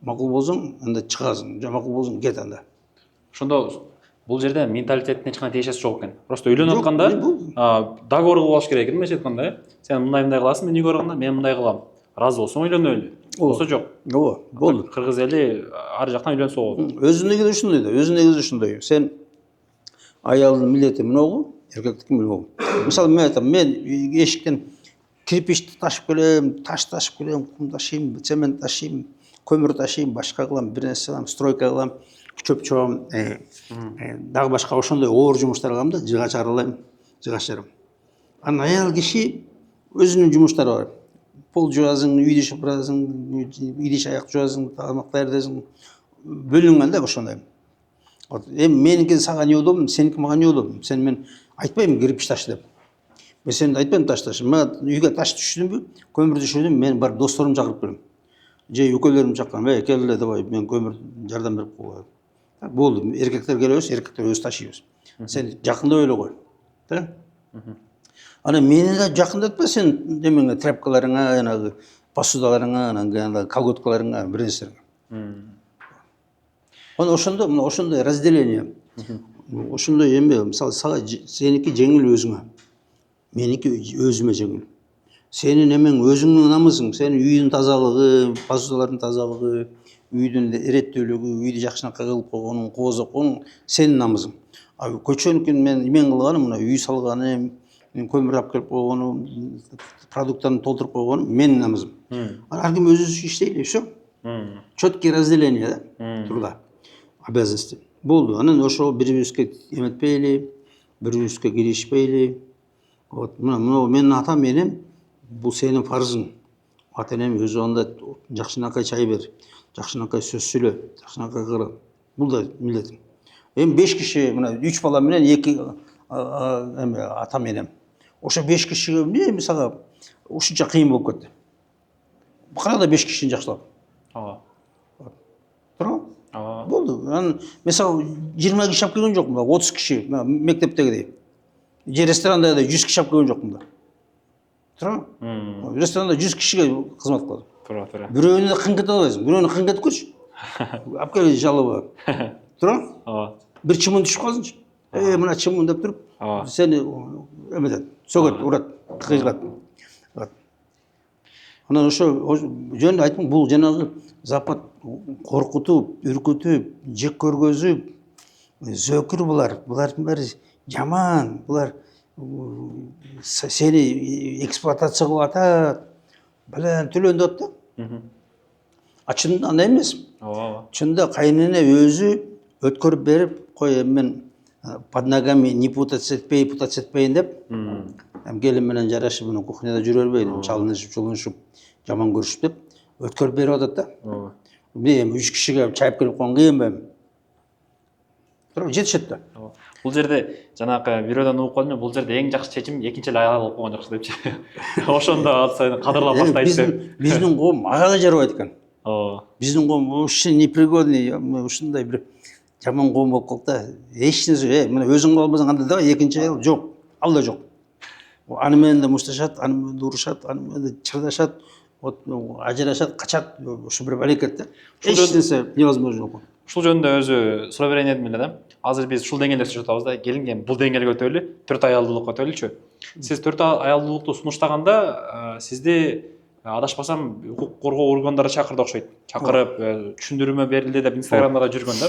Макул болсоң, анда чыгасың. Жок макул болсоң, кет анда. Ошондо бул жерде менталитеттин эч кандай тиешеси жок экен. Просто үйлөнүп атканда договор кылып алыш керек экен, эмнече айтканда, сен мындай кыласың, мен үйгө барганда мен мындай кылам. Разы болсоң үйлөнөлү. Болсо жок. Ооба, болду. Кыргыз эли ар жактан үйлөнсө болот. Өзүнүн негизи ушундай да, өзүнүн негизи ушундай. Сен аялдын милдети мынау, эркектики мынау. Мисалы мен айтам, мен эшиктен кирпичти ташып келем, таш ташып келем, кум ташыйм, цемент ташыйм, көмүр ташыйм, башка кылам, бир нерсе кылам, стройка кылам, чөп чабам, дагы башка ошондой оор жумуштар кылам да, жыгач аралайм, жыгач жарам. Анан аял киши өзүнүн жумуштары бар. Пол жуасың, үйдү шыпырасың, идиш аяк жуасың, тамак даярдайсың. Бөлүнгөн да ошондой. Эми меники сага неудобно, сеники мага неудобно. Сен мен айтпайм кирпич таш деп. Мен сени айтпайм таш таш. Мен үйгө таш түшүрдүмбү, көмүр түшүрдүм, мен бар досторум чакырып келем. Же үкөлөрүм чаккан, кел эле давай, мен көмүр жардам берип коелу. Болду, эркектер келебиз, эркектер өзү ташыйбыз. Сен жакындап ойлой кой. Да? Анан мени да жакындатпа сен демеңе тряпкаларыңа, жанагы посудаларыңа, анан колготкаларыңа, бир нерселерге. Анан ошондой разделение. Ошондой эме, мисалы сеники жеңил өзүңө. Меники өзүмө жеңил. Сенин эмең өзүңнүн намысың, сенин үйдүн тазалыгы, посудалардын тазалыгы, үйдүн иреттүүлүгү, үйдү жакшынакай кылып койгонуң, коозоп койгонуң сенин намысың. Көчөнүкүн мен эмен кылганым, мына үй салганым, көмүр алып келип койгонум, продукттарын толтуруп койгонум менин намысым. Ар ким өзү иштейли, все. Четкий разделение да, турда. Обязанности. Болду. Анан ошо бирибизге эметпейли, бирибизге киришпейли. Вот, мына менин атам менен бул сенин фарзың. Ата энем өз убагында жакшынакай чай бер, жакшынакай сөз сүйлө, жакшынакай кыр. Бул да милдетим. Эми 5 киши, мына 3 бала менен 2 ата менен. Ошо 5 кишиге эмне мисалы ушунча кыйын болуп кетти. Кара да 5 кишини жакшылап. Туурабы? Болду. Анан мисалы 20 киши алып келген жокмун, 30 киши, мектептегидей. Же ресторанда 100 киши алып келген жокмун да. Туурабы? Ресторанда 100 кишиге кызмат кылат. Туура. Бирөөнү да кыңгыта албайсың. Бирөөнү кыңгытып көрчү. Алып кел жалоба. Туурабы? Бир чымын түшүп калсынчы. Мына чымын деп туруп, сени эметет, сөгөт, урат, кыйгат. Анан ошо жөн айтмын, бул жанагы запад коркутуп, үркүтүп, жек көргөзүп, зөкүр булар. Булардын баары жаман. Булар сени эксплуатация кылып атат, билен төлөнүп атат да. А чынында андай эмес. ооба Чынында кайнене өзү өткөрүп берип, кой эми мен под ногами не путаться этпейин деп, келин менен жарашып мына кухняда жүрө бербейин, чалынышып, чулунушуп, жаман көрүшүп деп өткөрүп берип атат да. ооба Эми 3 кишиге чайып келип койгон кыйын эми. Туруп жетишет да. бул жерде жанакы бирөөдөн угуп калдым, бул жерде эң жакшы чечим экинчи эле аял алып койгон жакшы депчи. Ошондо ал сайын кадырлап баштайт деп. Биздин коом ага да жарабайт экен. ооба Биздин коом вообще непригодный, ушундай бир жаман коом болуп калды да. Эч нерсе, мына өзүң калбасаң андай да, экинчи аял жок, ал да жок. Аны менен да мушташат, аны менен да урушат, аны менен да чырдашат, вот ажырашат, качат, ушу бир барекет да. Эч нерсе невозможно болуп. ушул жөнүндө өзү сурай берейин дедим эле да. Азыр биз ушул деңгээлде сүрүп жатабыз да. Келинге бул деңгээлге өтөлү, 4 аялдуулукка өтөлүчү. Сиз 4 аялдуулукту сунуштаганда сизди адашпасам укук коргоо органдары чакырды окшойт. Чакырып, түшүндүрмө берилди деп Инстаграмда да жүргөн да.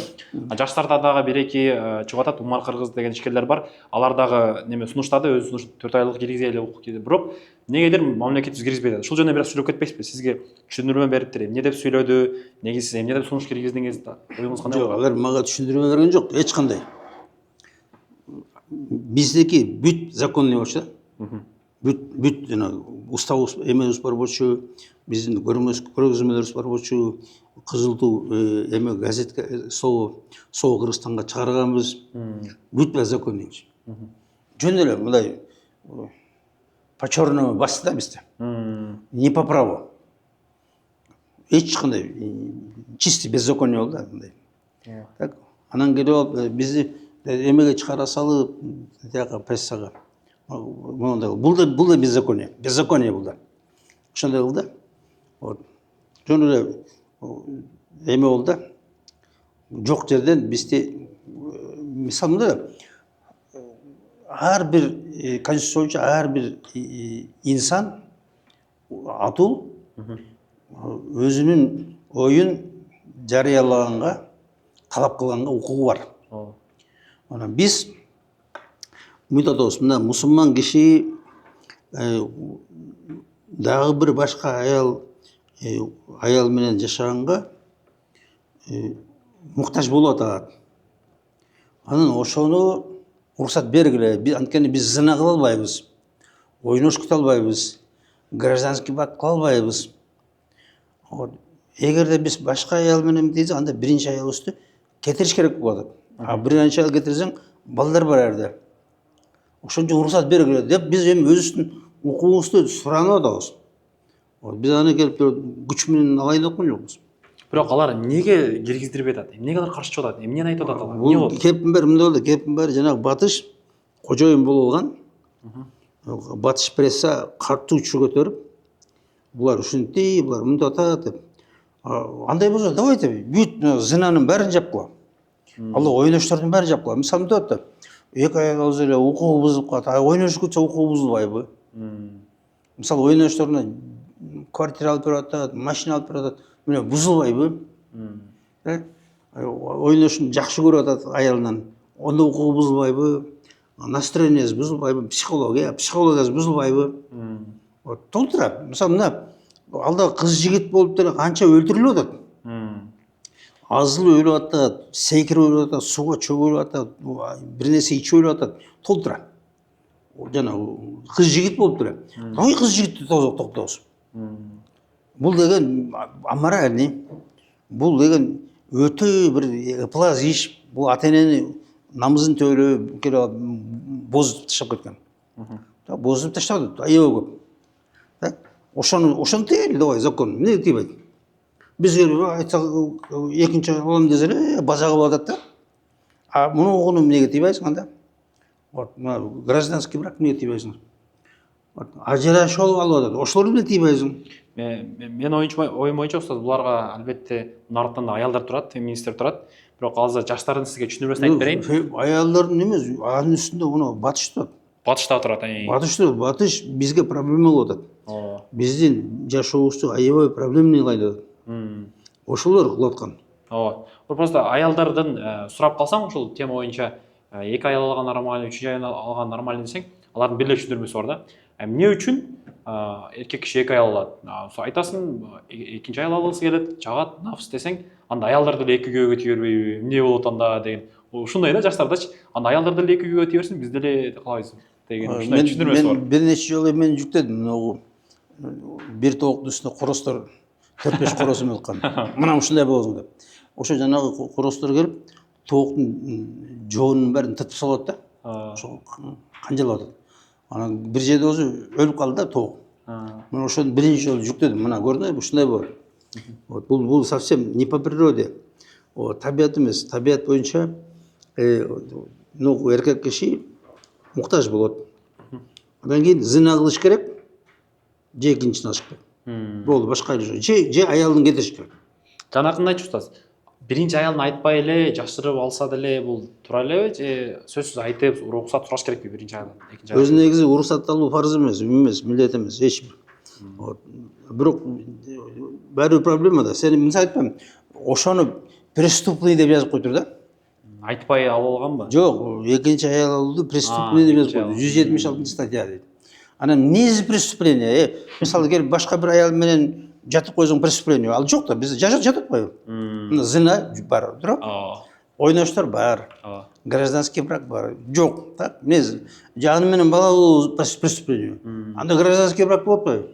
Жаштарда дагы 1-2 чыгып атат, Умар Кыргыз деген ишкерлер бар. Алар дагы неме сунуштады, өзү сунуш 4 айлык киргизели укук кирди. Бирок негедир мамлекетибиз киргизбей атат. Ушул жөнүндө бир аз сүйлөп кетпейсизби? Сизге түшүндүрмө бериптир, эмне деп сүйлөдү, неге сиз эмне деп сунуш киргиздиңиз, оюңуз кандай Жок, болду? алар мага түшүндүрмө берген жок, эч кандай. Биздики бүт законный болчу да. Бүт жана уставыбыз эмебиз бар болчу, биздин көргөзмөлөрүбүз бар болчу, Кызыл Туу эме газетке Соо Кыргызстанга чыгарганбыз. Бүт баары законный болчу. Жөн эле мындай по черному басты да бизди. Не по праву. Эч кандай чистый беззаконие болду да мындай. Так, анан келип алып бизди эмеге чыгара салып, тияка прессага. Бул да беззаконие бул да. Ошондой кылды да. Вот. Жөн эле эме болду да. Жок жерден бизди мисалы мында ар бир конституция боюнча ар бир инсан атул өзүнүн оюн жарыялаганга, талап кылганга укугу бар. Анан биз умут атабыз, мына мусулман киши дагы бир башка аял менен жашаганга муктаж болуп атат. Анан ошону уруксат бергиле. Анткени биз зына кыла албайбыз, ойнош кыта албайбыз, гражданский брак кыла албайбыз. Эгерде биз башка аял менен дейсек, анда биринчи аялыбызды кетириш керек болуп атат. А биринчи аял кетирсең, балдар бар жерде. Ошон үчүн уруксат бергиле деп биз эми өзүбүздүн укугубузду суранып атабыз. Биз аны келип күч менен алайын деп аткан жокпуз. Бирок алар неге киргиздирбей атат? Эмнеге алар каршы чыгып атат? Эмнени айтып атат алар? Эмне болду? Кептин баары мындай болду, кептин баары жанагы батыш кожоюн болуп алган. Батыш пресса катуу үчү көтөрүп, булар ушинтти, булар мындай атат деп. Андай болсо, давайте бүт зынанын баарын жапкыла. Алла ойноштордун баарын жапкыла. Мисалы мындай атат. Эки аялыбыз эле укугу бузулуп калат. Ойношуп кетсе укугу бузулбайбы? Мисалы ойношторуна квартира алып берип атат, машина алып берип атат. Мына бузулбайбы? Ойношун жакшы көрүп атат аялынан. Онда укугу бузулбайбы? Настроениясы бузулбайбы? Психологиясы бузулбайбы? Толтура. Мисалы мына алда кыз жигит болуп деле канча өлтүрүлүп атат. Азылып өлүп атат, сейкирип өлүп атат, сууга чөгүп өлүп атат, бир нерсе ичип өлүп атат. Толтура. Жана кыз жигит болуп деле. Ой кыз жигитти токтотобуз. Бул деген аморальный. Бул деген өтө бир ыплаз иш. Бул ата энени намызын төөлөп келип бозуп таштап кеткен. Бозуп таштабады, аябай көп. Ошону тыйели давай закон. Эмне тийбейт? Биз айтсак экинчи алам десе эле базага болуп атат да. А муну эмнеге тийбейсиң анда? Вот гражданский брак эмнеге тийбейсиң? Ажырашып алып атат. Ошолор эмне тийбейсиң? Мен оюм боюнча устаз буларга албетте нараттан да аялдар турат, феминисттер турат. Бирок азыр жаштардын сизге түшүндүрмөсүн айтып берейин. Аялдардын эмес, анын үстүндө муну батыш турат. Батышта турат. Батыш бизге проблема болуп атат. Биздин жашообузду аябай проблемный кылайын деп атат. Ошолор кылып аткан. Ооба. Просто аялдардын сурап калсаң ушул тема боюнча эки аял алган нормаль, үчүнчү аял алган нормаль десең, алардын бир эле түшүндүрмөсү бар да. Эмне үчүн эркек киши эки аял алат? Айтасың, экинчи аял алгысы келет, жагат, нафс десең, анда аялдар деле эки күйөөгө тие бербейби? Эмне болот анда деген. Ушундай да жаштардачы. Анда аялдар деле эки күйөөгө тие берсин, биз деле кылабыз деген ушундай түшүндүрмөсү бар. Мен бир нече жолу мен жүктөдүм могу бир тооктун үстүнө коростор 4-5 корос эме аткан. Мына ушундай болсун деп. Ошо жанагы коростор келип тооктун жоонун баарын тытып салат да. Ошо канжалап атат. Анан бир жерде өзү өлүп калды да тоок. Мен ошону биринчи жолу жүктөдүм. Мына көрдүңбү ушундай болот. Вот бул совсем не по природе. Табият эмес. Табият боюнча эркек киши муктаж болот. Андан кийин зина кылыш керек. Же экинчисин алыш керек. Болду, башка айыл жок. Же аялын кетириш керек. Жанакында айтчу устаз. Биринчи аялын айтпай эле жашырып алса деле бул туура элеби? Же сөзсүз айтып, уруксат сураш керекпи биринчи аялдан, экинчи аялдан? Өзү негизи уруксат алуу фарз эмес, милдет эмес, эч бир. Бирок баары проблема да. Сен мисалы айтпайм, ошону преступный деп жазып коюптур да. Айтпай алып алганбы? Жок, экинчи аял алууду преступный деп жазып коюптур. 176-статья дейт. Анан эмне за преступление? Мисалы келип башка бир аял менен жатып койсоң преступление. Ал жок да, биз жатып атпайбы? Зина бар, туура? Ойноштор бар. Гражданский брак бар. Жок, так? Эмне? Жаны менен бала алуу преступление. Анда гражданский брак болуп атпайбы?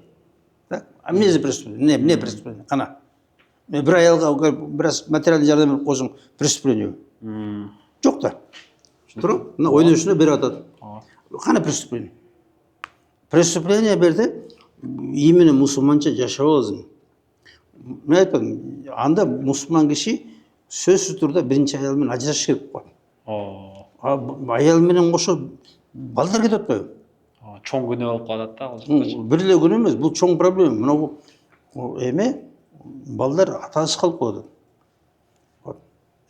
Так? А эмне за преступление? Эмне преступление? Кана. Бир аялга бир аз материалдык жардам берип койсоң преступление. Жок да. Туура? Мына ойношуна берип атат. Кана преступление? Преступление берди. Именно мусулманча жашап аласың. Мен айтпадым, анда мусулман киши сөзсүз турда биринчи аял менен ажырашыш керек болот. Аял менен кошо балдар кетип атпайбы? Чоң күнөө болуп калат да ал жакта. Бир эле күнөө эмес, бул чоң проблема. Мына эме балдар атасыз калып калат.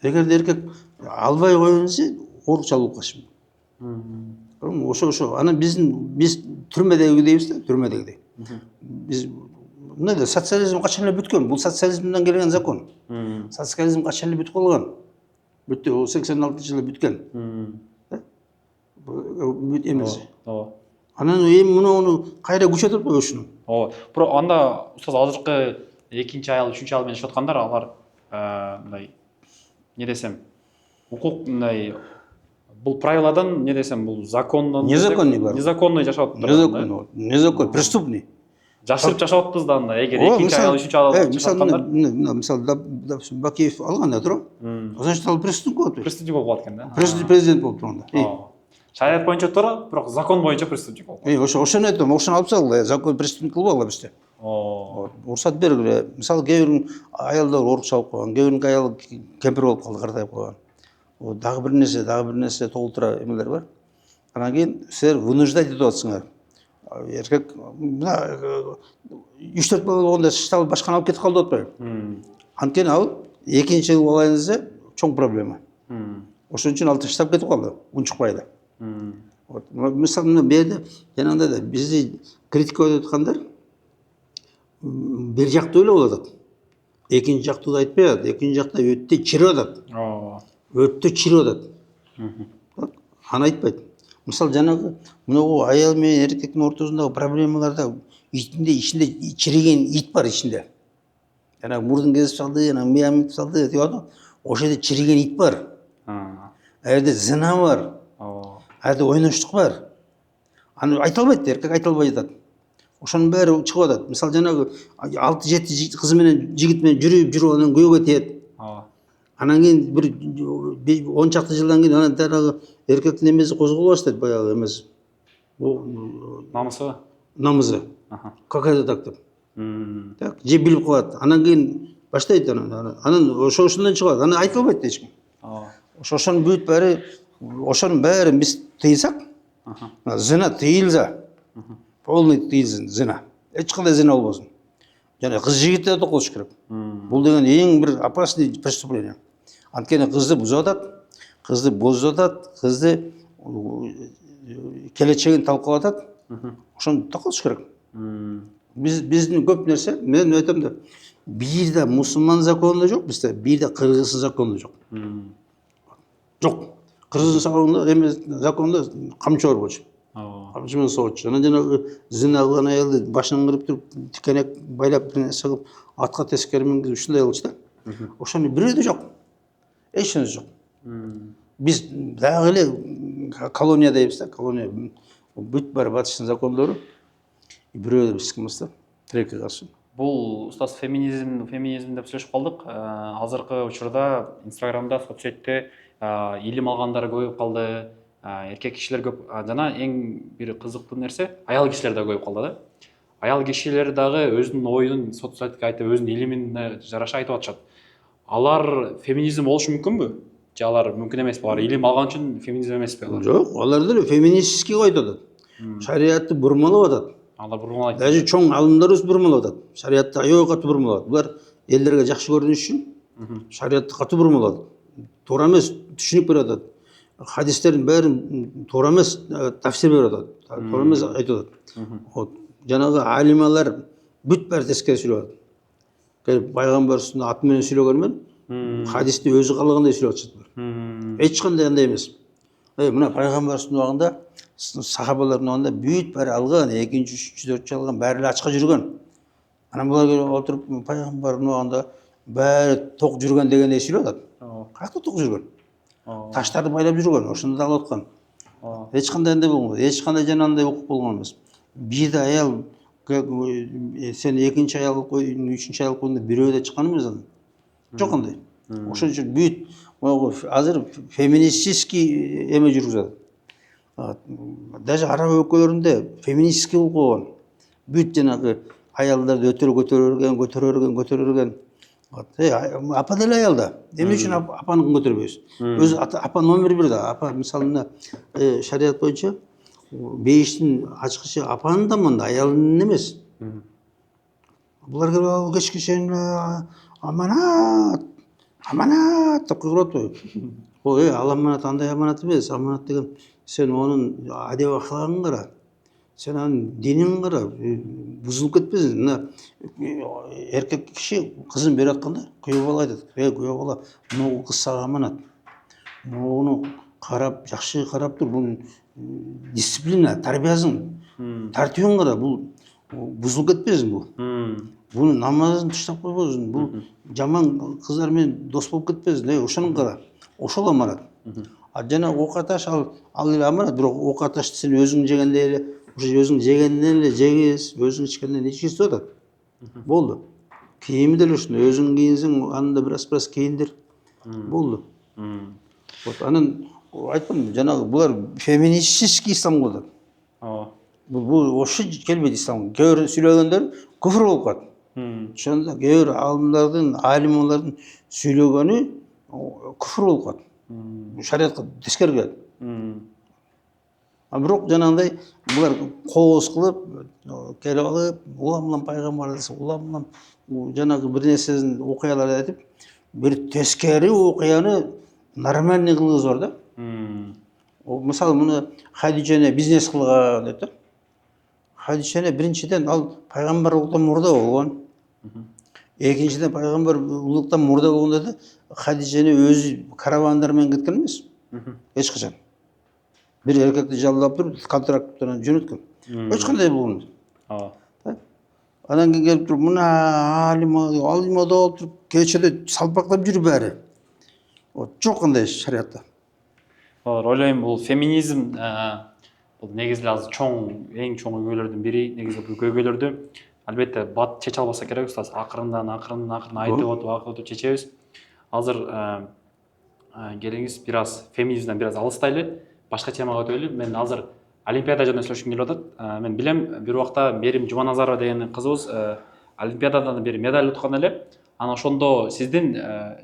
Эгерде эркек албай коюн десе, орук чалып калышы мүмкүн. Ошо анан биз түрмөдөгү дейбиз да, түрмөдөгүдөй. Биз мындай да социализм качан эле бүткөн? Бул социализмден келген закон. Социализм качан эле бүтүп калган? Бүтү, 86-жылы бүткөн. Бүт эмес. Анан эми муну кайра күчөтүп атпайбы ушуну? Бирок анда устаз азыркы экинчи аял, үчүнчү аял менен жашап аткандар алар мындай не десем, укук мындай бул правиладан не десем, бул закондон незаконный бар. Незаконный жашап атыптыр. Незаконный, преступный. Жашырып жашап атпыз да анда. Эгер экинчи аял, үчүнчү аял жашап аткандар. Мисалы Бакиев алган да, туура? Значит, ал преступник болот. Преступник болуп калат экен да. Президент болуп турганда. Шарият боюнча туура, бирок закон боюнча преступник болуп калат. Ошону айтам, ошону алып салгыла, закон преступник кылбагыла бизде. Уруксат бергиле. Мисалы кээ бир аялдар орук чалып койгон, кээ бир аял кемпир болуп калды, картайып койгон. Дагы бир нерсе толтура эмелер бар. Анан кийин силер вынуждать этип атсыңар. Эркек мына 3-4 бала болгондо штаб башканы алып кетип калды деп атпайбы? Анткени ал экинчи жыл алайын десе чоң проблема. Ошон үчүн ал штаб кетип калды, унчукпай да. Мисалы мына берде жанагындай да бизди критикалап аткандар бир жактуу эле болуп атат. Экинчи жактууду айтпай атат. Экинчи жакта өтө чирип атат. Өтө чирип атат. Аны айтпайт. Мисалы жанагы мына аял менен эркектин ортосундагы проблемаларда ичинде чириген ит бар ичинде. Жанагы мурдун кесип салды, анан мыягын салды деп атат. Ошол жерде чириген ит бар. А жерде зина бар. А жерде ойноштук бар. Аны айта албайт, эркек айта албай жатат. Ошонун баары чыгып атат. Мисалы жанагы 6-7 кыз менен жигит менен жүрүп анан күйөөгө тиет. Анан кийин бир 10 чакты жылдан кийин анан дагы эркектин эмеси козголо баштайт, баягы эмеси. Намысы? Намызы. Как это так деп. Так, же билип калат. Анан кийин баштайт анан ошондон чыгат. Аны айта албайт эч ким. Ошонун бүт баары, ошонун баарын биз тыйсак, зина тыйылса, полный тыйылсын зина. Эч кандай зина болбосун. Жана кыз жигитте токолуш керек. Бул деген эң бир опасный преступление. Анткени кызды бузуп атат, кызды боздоп атат, кызды келечегин талкалап атат. Ошону токолуш керек. Биздин көп нерсе, мен айтам да, бирде мусулман законунда жок, бизде бирде кыргыз законунда жок. Жок. Кыргыз законунда камчы бар болчу. Абжымен соғытшы. Анан жанагы зина кылган аялды башын кырып туруп, тикенек байлап бир нерсе кылып, атка тескери мингизип ушундай кылчу да. Ошону бирөө да жок. Эч нерсе жок. Биз дагы эле колония дейбиз да, колония. Бүт бар батыштын закондору. Бирөө да биз кимбиз да, тилекке каршы. Бул устаз феминизм деп сүйлөшүп калдык. Азыркы учурда Инстаграмда, соцсетте илим алгандар көбөйүп калды. Эркек кишилер көп. Жана эң бир кызыктуу нерсе аял кишилер да көбөйүп калды да. Аял кишилер дагы өзүнүн оюн соцсетке айтып, өзүнүн илимине жараша айтып атышат. Алар феминизм болушу мүмкүнбү? Же алар мүмкүн эмеспи? Алар илим алган үчүн феминизм эмеспи алар? Жок, алар деле феминистский койтуп атат. Шариатты бурмалап атат. Алар бурмалайт. Даже чоң алымдарыбыз бурмалап атат. Шариатты аябай катуу бурмалап атат. Булар элдерге жакшы көрүнүш үчүн шариатты катуу бурмалап атат. Туура эмес түшүнүп берип атат. Хадистердин баарын туура эмес тафсир берип атат. Туура эмес айтып атат. Вот жанагы алималар бүт баары тескери сүйлөп атат. Пайгамбар үстүнө ат менен сүйлөгөнмөн, хадисти өзү каалагандай сүйлөп атышат. Эч кандай андай эмес. Мына пайгамбар үстүнө убагында сахабалардын убагында бүт баары алган, 2-нчи, 3-нчү, 4-нчү алган, баары эле ачка жүргөн. Анан булар келип отуруп пайгамбардын убагында баары ток жүргөн дегендей сүйлөп атат. Каякта ток жүргөн? Таштарды байлап жүргөн, ошондо да кылып аткан. Эч кандай андай болгон, эч кандай жанагындай укук болгон эмес. Бирде аял сен 2-нчи аял кой, 3-нчү аял койгондо бирөө да чыккан эмес анан. Жок андай. Ошон үчүн бүт азыр феминистический эме жүргүзүп атат. Даже араб өлкөлөрүндө феминистский укук болгон. Бүт жанагы аялдарды көтөрө берген. Апа деле аял да. Эмне үчүн апаныкын көтөрбөйбүз? Өзү апа номер 1 да. Апа мисалы мына шариат боюнча бейиштин ачкычы апанын да мында, аялдын эмес. Булар келип кечке чейин аманат, аманат деп кыйгырат. Ой, ал аманат андай аманат эмес. Аманат деген сен онун адеп аклагын кара. Сен анын динин кара. Бузулуп кетпесин. Мына эркек киши кызын берип атканда, күйөө бала айтат. Күйөө бала, мына кыз сага аманат. Муну карап, жакшы карап тур. Бул дисциплина, тарбиясын, тартибин кара. Бул бузулуп кетпесин бул. Буну намазын таштап койбосун. Бул жаман кыздар менен дос болуп кетпесин. Ошону кара. Ошол аманат. Жана окаташ ал эле аманат, бирок окаташты сен өзүң жегендей эле, уже өзүң жегенден эле жегиз, өзүң ичкенден ичкиз деп атат. Болду. Кийими деле ушундай, өзүң кийинсең, аны да бираз кийиндир. Болду. Вот анан айтпам, жанагы булар феминистический ислам кылат. Бул ошо келбейт ислам. Кээ бир сүйлөгөндөр күфр болуп калат. Ошондо кээ бир алымдардын, алималардын сүйлөгөнү күфр болуп калат. Шариатка тескери келет. Бирок жанагындай булар кооз кылып, келип алып, уламлам пайгамбар десе, уламлам жанагы бир нерсесин окуяларды айтып, бир тескери окуяны нормальный кылгызып бар да. Мисалы муну Хадижаны бизнес кылган дейт да. Хадижаны биринчиден ал пайгамбарлыктан мурда болгон. Экинчиден пайгамбар улуктан мурда болгондо да Хадижаны өзү каравандар менен кеткен эмес. Эч качан. Бир эркекти жалдап туруп, контракт менен жөнөткөн. Эч кандай болгон. Анан кийин келип туруп, мына алимада отуруп, кечеде салпактап жүрүп баары. Жок кандай шариатта. Ойлойм бул феминизм бул негизи азыр эң чоң көйгөйлөрдүн бири. Негизи бул көйгөйлөрдү албетте бат чече албаса керек, устаз. Акырындан айтып отуп чечебиз. Азыр келиңиз бираз феминизмден бираз алыстайлы, башка темага өтөлү. Мен азыр Олимпиада жөнүндө сүйлөшкүм келип атат. Мен билем, бир убакта Мерим Жуманазарова деген кызыбыз Олимпиададан бир медаль уткан эле. Анан ошондо сиздин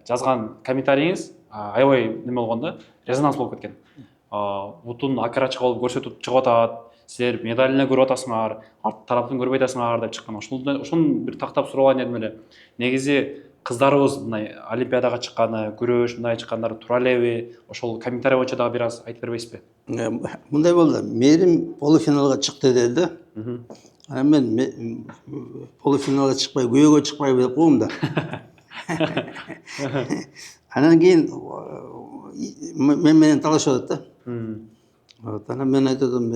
жазган комментарийиңиз аябай неме болгон да, резонанс болуп кеткен. Бутун акырачка болуп көрсөтүп чыгып атат. Силер медалине көрүп атасыңар, арт тараптын көрбөй атасыңар деп чыккан. Ошону бир тактап сураган эдим эле. Негизи кыздарыбыз мындай Олимпиадага чыкканы, күрөш мындай чыккандары туура элеби? Ошол комментарий боюнча дагы бир аз айтып бербейсизби? Мындай болду. Мерим полуфиналга чыкты деди да. Анан мен полуфиналга чыкпай, күйөөгө чыкпайбы деп койдум да. Анан кийин мен менен талашып атат да. Ана мен айтадым,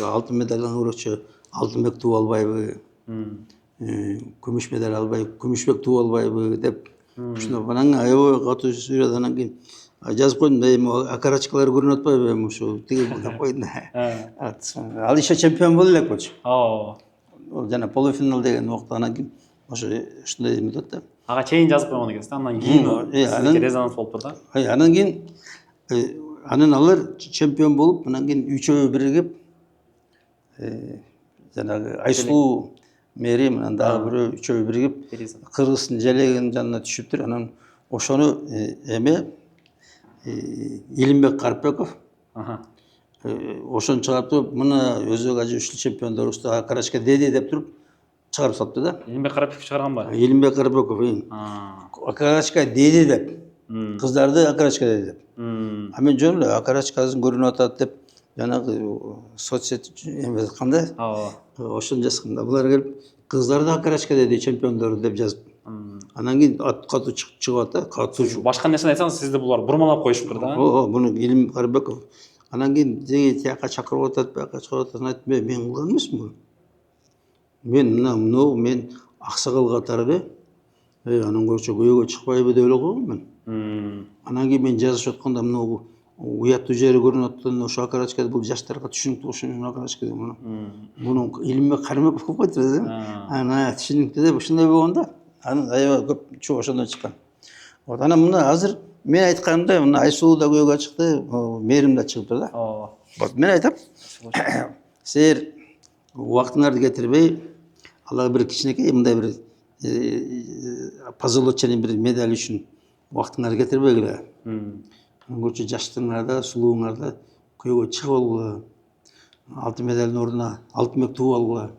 алтын медальдан көрөчү Алтынбек Тубалбаевы, күмүш медаль албай Күмүшбек Тубалбаевы деп ушуну анан аябай катуу сүрөт. Анан кийин жазып койдум, эми окорочкалар көрүнүп атпайбы, эми ушу тиги деп койдум. Ал еще чемпион боло элек болчу. Ол жана полуфинал деген убакта анан кийин ошо ушундай эме деп да. Ага чейин жазып койгон экенсиз да, андан кийин сиздики резонанс болуп тур да. Анан кийин анан алар чемпион болуп, анан кийин үчөө биригип жанагы Айсулуу мэри менен дагы бирөө үчөө биригип Кыргыздын желегинин жанына түшүптүр. Анан ошону эме Илимбек Карпеков ошону чыгарып туруп, мына өзбек ажы үчлүү чемпиондорубузду окорочка деди деп туруп чыгарып салыптыр да. Илимбек Карапетов чыгарганбы? Илимбек Карпеков окорочка деди деп, кыздарды окорочка деди деп. А мен жөн эле окорочкасын көрүнүп атат деп жанагы соцсет эме кандай ошону жазгам да. Булар келип кыздарды окорочка деди чемпиондору деп жазып. Анан кийин катуу чыгып атат, катуу. Башка нерсени айтсаңыз, сизди булар бурмалап коюшуптур да. Буну Илимбек Карпеков. Анан кийин тияка чакырып атат, бияка чыгып атат. Айттым, мен кылган эмесмин буну. Мен аксакал катары анан көрчө көйгөй чыкпайбы деп эле койгом мен. Анан кийин мен жазып атканда мына уяттуу жери көрүнүп атат, ошо окорочка бул жаштарга түшүнүктүү ошону окорочка деп муну Илимбек Карпеков кылып койтур да. Анан түшүнүктүү деп ушундай болгон да. Анан аябай көп чуу ошондон чыккан. Вот анан мына азыр мен айтканымдай мына Айсулуу да көйгөй чыкты, мээрим да чыгыптыр да. Вот мен айтам, силер убактыңарды кетирбей, алар бир кичинекей мындай бир позолоченный бир медаль үчүн убактыңарды кетирбегиле. Көрчү жаштарыңарда, сулууңарда көйгөй чыгып алгыла. Алтын медальдын ордуна Алтынбек Тубалбаева,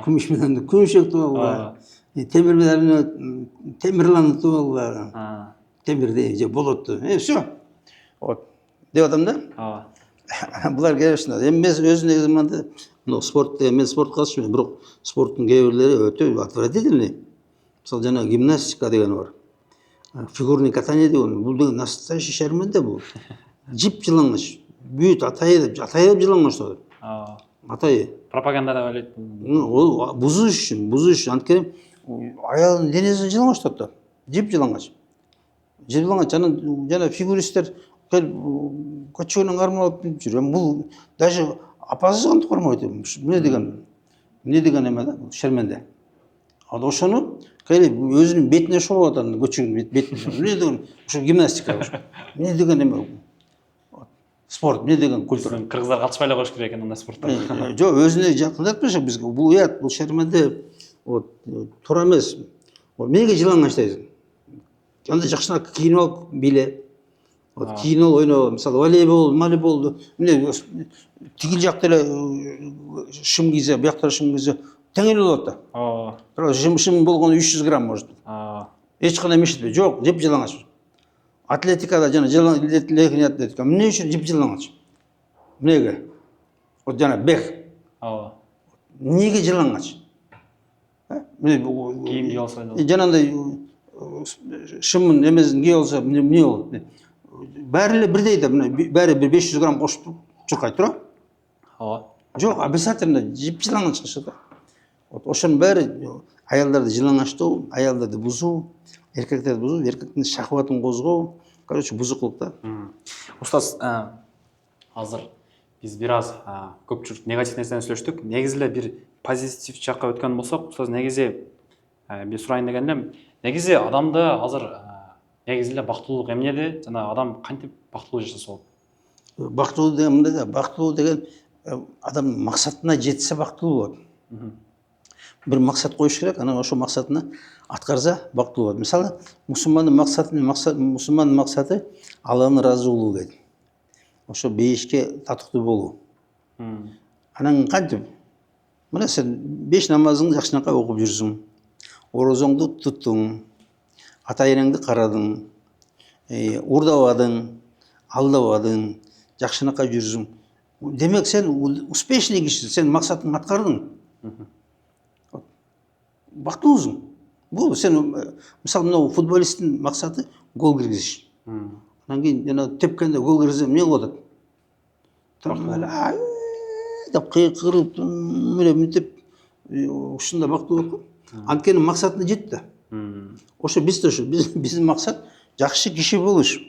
күмүш медальды Күмүшбек Тубалбаева, темир медальны Темирлан Тубалбаева, темирде же болотту. Все. Вот. Деп атам да. Булар келишти. Эми мен өзү заманда мына спортто мен спортко катышмайм, бирок спорттун кээ бирлери өтө отвратительный. Мисалы жана гимнастика деген бар. Фигурный катание деген, бул деген настоящий шерменде бул. Жип жылаңыч. Бүт атайып жылаңыч да. Атайы. Пропагандада ойлойт. Ол бузуш үчүн. Анткени аялдын денесин жылаңыч да. Жип жылаңыч. Жана фигуристтер көчөгөнөн кармалып жүрөм. Бул даже апасыз кантип кармайт. Эмне деген эме да, шерменде. Ал ошону кайли өзүнүн бетине шолуп атат, көчөгөнүн бетине. Эмне деген ошо гимнастика ошо. Эмне деген эме? Спорт, эмне деген культура. Кыргыздар катышпай эле коюш керек экен андай спортто. Жок, өзүнө жакындатпашы бизге. Бул уят, бул шерменде вот туура эмес. Эмнеге жылаңыч дейсиң? Анда жакшыраак кийинип алып бийле. Вот кийинип ойно, мисалы волейбол, эмне тигил жакта эле шым кийсе, буяктары шым кийсе тең эле болот да. Бирок шым болгону 300 грамм может. Эч кандай мешитпей, жок, жип жылаңыч. Атлетикада жана легкий атлетика эмне үчүн жип жылаңыч? Эмнеге? Вот жана бег. Эмнеге жылаңыч? Кийим кийип алса. Жанагындай шымын эмесин кийип алса эмне болот? Баары эле бирдей да, баары бир 500 грамм кошуп чуркайт тура. Жок, обязательно жип жылаңыч кылышат да. Вот ошонун баары аялдарды жылаңачтоо, аялдарды бузуу, эркектерди бузуу, эркектин шахватын козгоо, короче, бузукулук да. Устаз, азыр биз бир аз көпчүлүк негатив нерсени сүйлөштүк. Негизи эле бир позитив жакка өткөн болсок, устаз негизи бир сурайын деген элем. Негизи адамды азыр негизи эле бактылуулук эмнеде жана адам кантип бактылуу жашаса болот? Бактылуу деген мындай да, бактылуу деген адам максатына жетсе бактылуу болот. Бир максат коюш керек, анан ошол максатына аткарса бактылуу болот. Мисалы, мусулмандын максаты Алланын ыраазылыгы дейт. Ошо бейишке татыктуу болуу. Анан кантип? Мына сен 5 намазыңды жакшынакай окуп жүрсүң, орозоңду туттуң, ата энеңди карадың, урдабадың, алдабадың, жакшынакай жүрсүң. Демек сен успешный киши, сен максатыңды аткардың. Бактылуусуң. Бул сен мисалы мына футболисттин максаты гол киргизиш. Анан кийин жана тепкенде гол киргизсе эмне болот? там эле деп кыйкырып эле мынтип ушундай бактылуу болуп анткени максатына жетти. Ошо биз да ошо биздин максат жакшы киши болуш,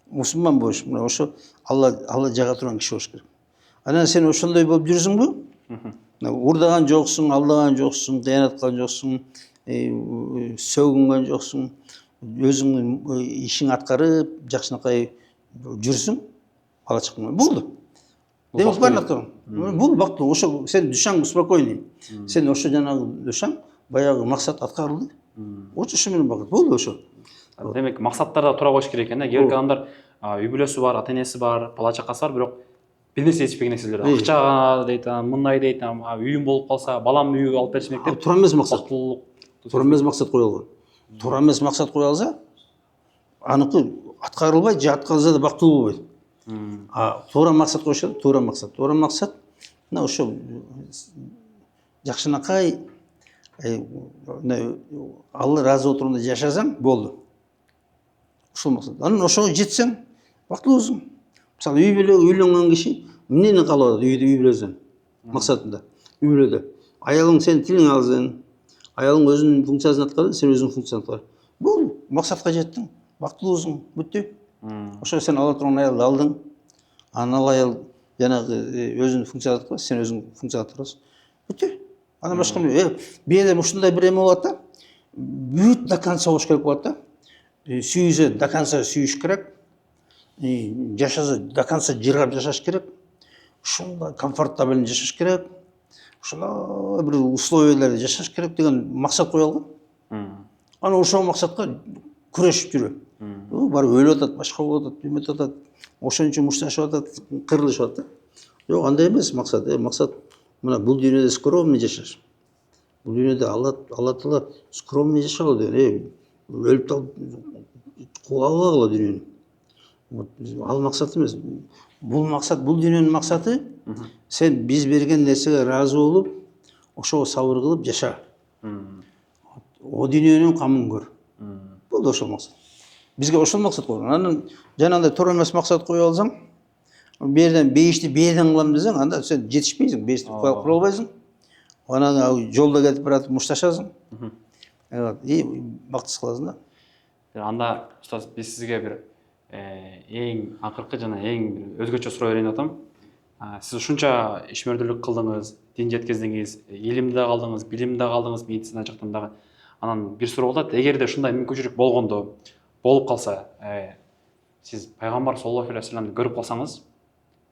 мусулман болуш, мына ошо Алла жага турган киши болуш керек. Анан сен ошондой болуп жүрсүңбү? Урдаган жоксуң, алдаган жоксуң, кыянаткан жоксуң, сөгүнгөн жоксуң, өзүңдүн ишиңди аткарып, жакшынакай жүрсүң, бала чакаң болду. Демек баардык бул бактылуу. Ошо сен душаң спокойный. Сен ошо жанагы душаң баягы максат аткарылды. Ошо менен бакыт болду ошо. Демек максаттарда тура коюш керек экен да. Кээ бир адамдар үй бүлөсү бар, ата энеси бар, бала чакасы бар, бирок бир нерсе жетишпеген нерселер. Акчага дейт, мындай дейт, үйүм болуп калса, балам үй алып беришмек деп. Тура эмес максат. Тура эмес максат кое алган. Тура эмес максат кое алса, аныкы аткарылбайт же аткарылса да бактылуу болбойт. Туура максат коюш керек, туура максат. Туура максат мына ошо жакшынакай Алла ыраазы болуп тургандай жашасаң болду. Ошол максат. Анан ошого жетсең бактылуусуң. Мисалы үй бүлө үйлөнгөн киши эмнени каалап атат үй бүлөсүнөн максатында. Үй бүлөдө аялың сенин тилиңди алсын, аялың өзүнүн функциясын аткарды, сен өзүнүн функцияңды аткар. Бул максатка жеттиң, бактылуусуң, бүттү. Ошо сен ала турган аялды алдың. Анан ал аял жанагы өзүнүн функциясын аткарат, сен өзүң функцияңды аткарасың. Бүттү. Анан башка эмне? Бияда ушундай бир эме болот да. Бүт до конца болуш керек болот да. Сүйүсө до конца сүйүш керек. Жашаса до конца жыргап жашаш керек. Ушундай комфортабельно жашаш керек. Ушундай бир условияларда жашаш керек деген максат кое алган. Анан ошол максатка күрөшүп жүрөм. Барып өлүп атат, башка болуп атат, эметип атат. Ошон үчүн мушташып атат, кырылышып атат. Жок, андай эмес максат. Максат мына бул дүйнөдө скромный жашаш. Бул дүйнөдө Алла Таала скромный жашагыла деген. Өлүп талып кубагыла дүйнөнү. Ал максат эмес. Бул максат, бул дүйнөнүн максаты сен биз берген нерсеге ыраазы болуп, ошого сабыр кылып жаша. О дүйнөнүн камын көр. Болду ошол максат. Бизге ошол максат койгон. Анан жанагындай туура эмес максат кое алсаң, берден бейишти бээден кылам десең, анда сен жетишпейсиң, бейишти кура албайсың. Анан жолдо кетип баратып мушташасың. Бактысыз каласың да. Анда устаз биз сизге бир эң акыркы жана эң бир өзгөчө суроо берейин деп атам. Сиз ушунча ишмердүүлүк кылдыңыз, дин жеткиздиңиз, илимде калдыңыз, билимде калдыңыз, медицина жактан дагы. Анан бир суроо болот, эгерде ушундай мүмкүнчүлүк болгондо, болуп калса, сиз пайгамбар саллаллаху алейхи ва салламды көрүп калсаңыз,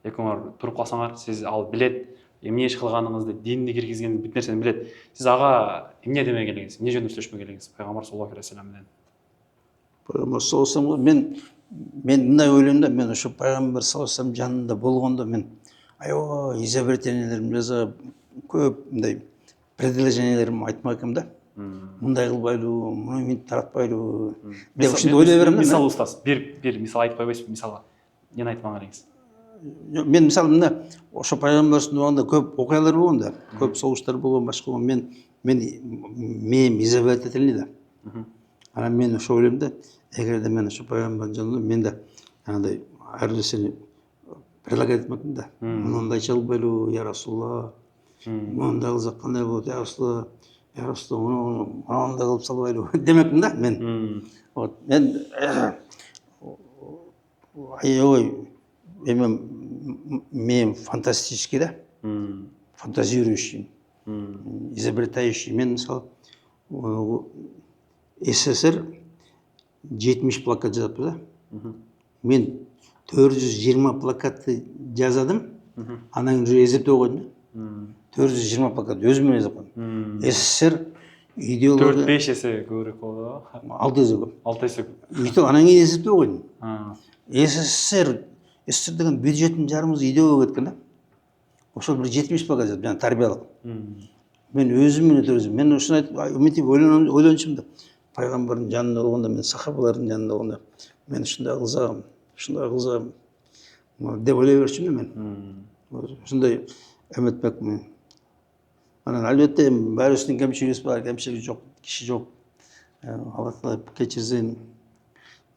экөөңөр туруп калсаңар, сиз ал билет, эмне иш кылганыңызды, динди киргизгениңизди, бүт нерсени билет. Сиз ага эмне демек элеңиз, эмне жөнүндө сүйлөшмөк элеңиз пайгамбар саллаллаху алейхи ва саллям менен? Пайгамбар саллаллаху алейхи ва саллям мен мындай ойлойм да, мен ошо пайгамбар саллаллаху алейхи ва саллям жанында болгондо мен аябай изобретениялерим жасап, көп мындай предложениялерим айтмак экенмин да. Мындай кылбайлыбы, муну мынтип таратпайлыбы деп ушинтип ойлой берем да. Мисал устаз, бир мисал айтып койбойсузбу? Мисалы эмнени айтмак элеңиз? Мен мисалы мына ошо пайгамбарыбыздын убагында көп окуялар болгон да, көп согуштар болгон, башка болгон. Мен изобретательный да. Анан мен ошо ойлойм да, эгерде мен ошо пайгамбардын жанында мен да андай ар нерсени предлагать этмекмин да. Мындайча кылбайлыбы, я Расулалла, мындай кылсак кандай болот, я Расулалла, я Расулалла, мындай кылып салбайлыбы демекмин да мен. Вот мен аябай мен фантастический да, фантазирующий, изобретающий. Мен мисалы СССР 70 плакат жазаппыз да. Мен 420 плакатты жазадым, анан уже эзептеп койдум да. 420 плакат өзүм жазып койдум. СССР идеология 4-5 эсе көбүрөөк болду. 6 эсе көп. 6 эсе көп. Бүйтүп анан кийин эсептеп койдум. СССР деген бюджеттин жарымы идеологияга кеткен да. Ошол бир 70 плакат жазып, жана тарбиялык. Мен өзүм менен өзүм. Мен ушуну айтып, мынтип ойлончумун да. Пайгамбардын жанында болгондо, мен сахабалардын жанында болгондо, мен ушундай кылсам деп ойлой берчүмүн мен. Ушундай эметмекмин. Анан албетте баарыбыздын кемчилигибиз бар, кемчилиги жок, киши жок. Алла Таала кечирсин.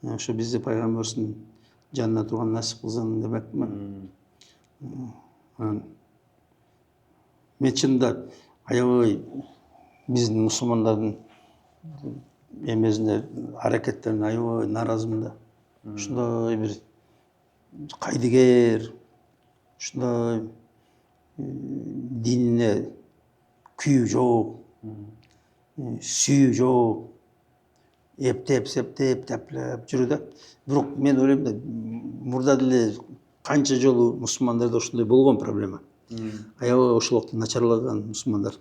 Ошо бизди пайгамбарыбыздын жанына турган насип кылсын демекмин. Мен чынында аябай биздин мусулмандардын эмесине аракеттерине аябай нааразымын да. Ушундай бир кайдыгер, ушундай динине күйүү жок, сүйүү жок, эптеп септеп таплап жүрүү да. Бирок мен ойлойм да, мурда деле канча жолу мусулмандарда ушундай болгон проблема. Аябай ошол убакта начарлаган мусулмандар.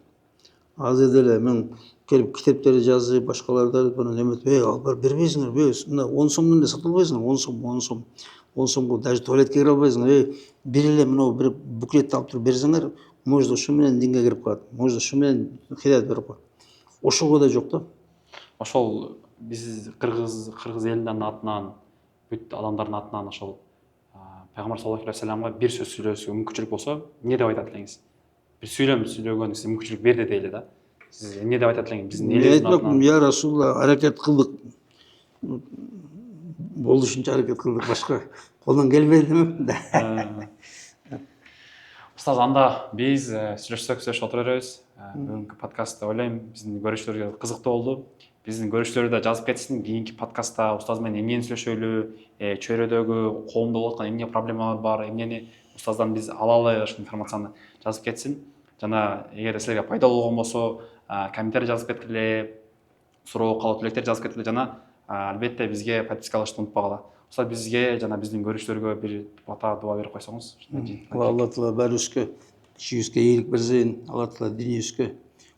Азыр деле мен келип китептерди жазып, башкаларды эметип, албар бербейсиңер, мына 10 сомдон эле сатып албайсыңар, 10 сом, 10 сом. 10 сомго даже туалетке кире албайсыңар. Бир эле мына бир буклетти алып туруп берсеңер, может ушу менен динге кирип калат, может ушу менен хидаят берип коет. Ошого да жок да. Ошол биз кыргыз элинин атынан, бүт адамдардын атынан ошол пайгамбар саллаллаху алейхи вассаламга бир сөз сүйлөшүүгө мүмкүнчүлүк болсо, эмне деп айтат элеңиз? Бир сүйлөгөнгө мүмкүнчүлүк берди дейли да. Сиз эмне деп айтат элеңиз? Биздин элибиздин атынан. Я Расулалла, аракет кылдык. Болушунча аракет кылдык, башка колдон келбейди демекмин да. Устаз, анда биз сүйлөшсөк отура беребиз. Бүгүнкү подкастты ойлойм биздин көрүүчүлөргө кызыктуу болду. Биздин көрүүчүлөр да жазып кетсин, кийинки подкастта устаз менен эмнени сүйлөшөлү, чөйрөдөгү коомдо болуп аткан эмне проблемалар бар, эмнени устаздан биз алалы, ошол информацияны жазып кетсин. Жана эгер силерге пайдалуу болгон болсо, комментарий жазып кеткиле, суроо, каалоо тилектер жазып кеткиле жана албетте бизге подпискалашты унутпагыла. Устаз, бизге жана биздин көрүүчүлөргө бир бата дуа берип койсоңуз. Алла Таала баарыбызга ишибизге ийгилик берсин, Алла Таала динибизге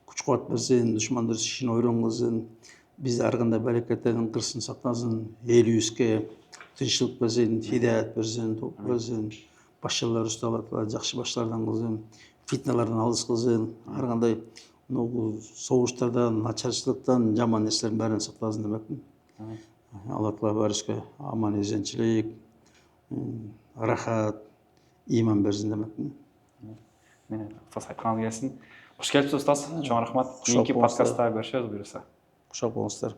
күч кубат берсин, душмандар ишин ойрон кылсын, бизди ар кандай баракеттен кырсын, сактасын, элибизге тынччылык берсин, хидаят берсин, топ берсин, башчыларыбызды Алла Таала жакшы башчылардан кылсын, фитналардан алыс кылсын, ар кандай согуштардан, начарчылыктан, жаман нерселердин баарынан сактасын демекмин. Алла Таала баарыбызга аман эсенчилик, рахат, иман берсин демекмин. Мен устаз айтканыңыз келсин. Кош келипсиз устаз. Чоң рахмат. Кийинки подкастта көрүшөбүз буюрса. Кушак болуңуздар.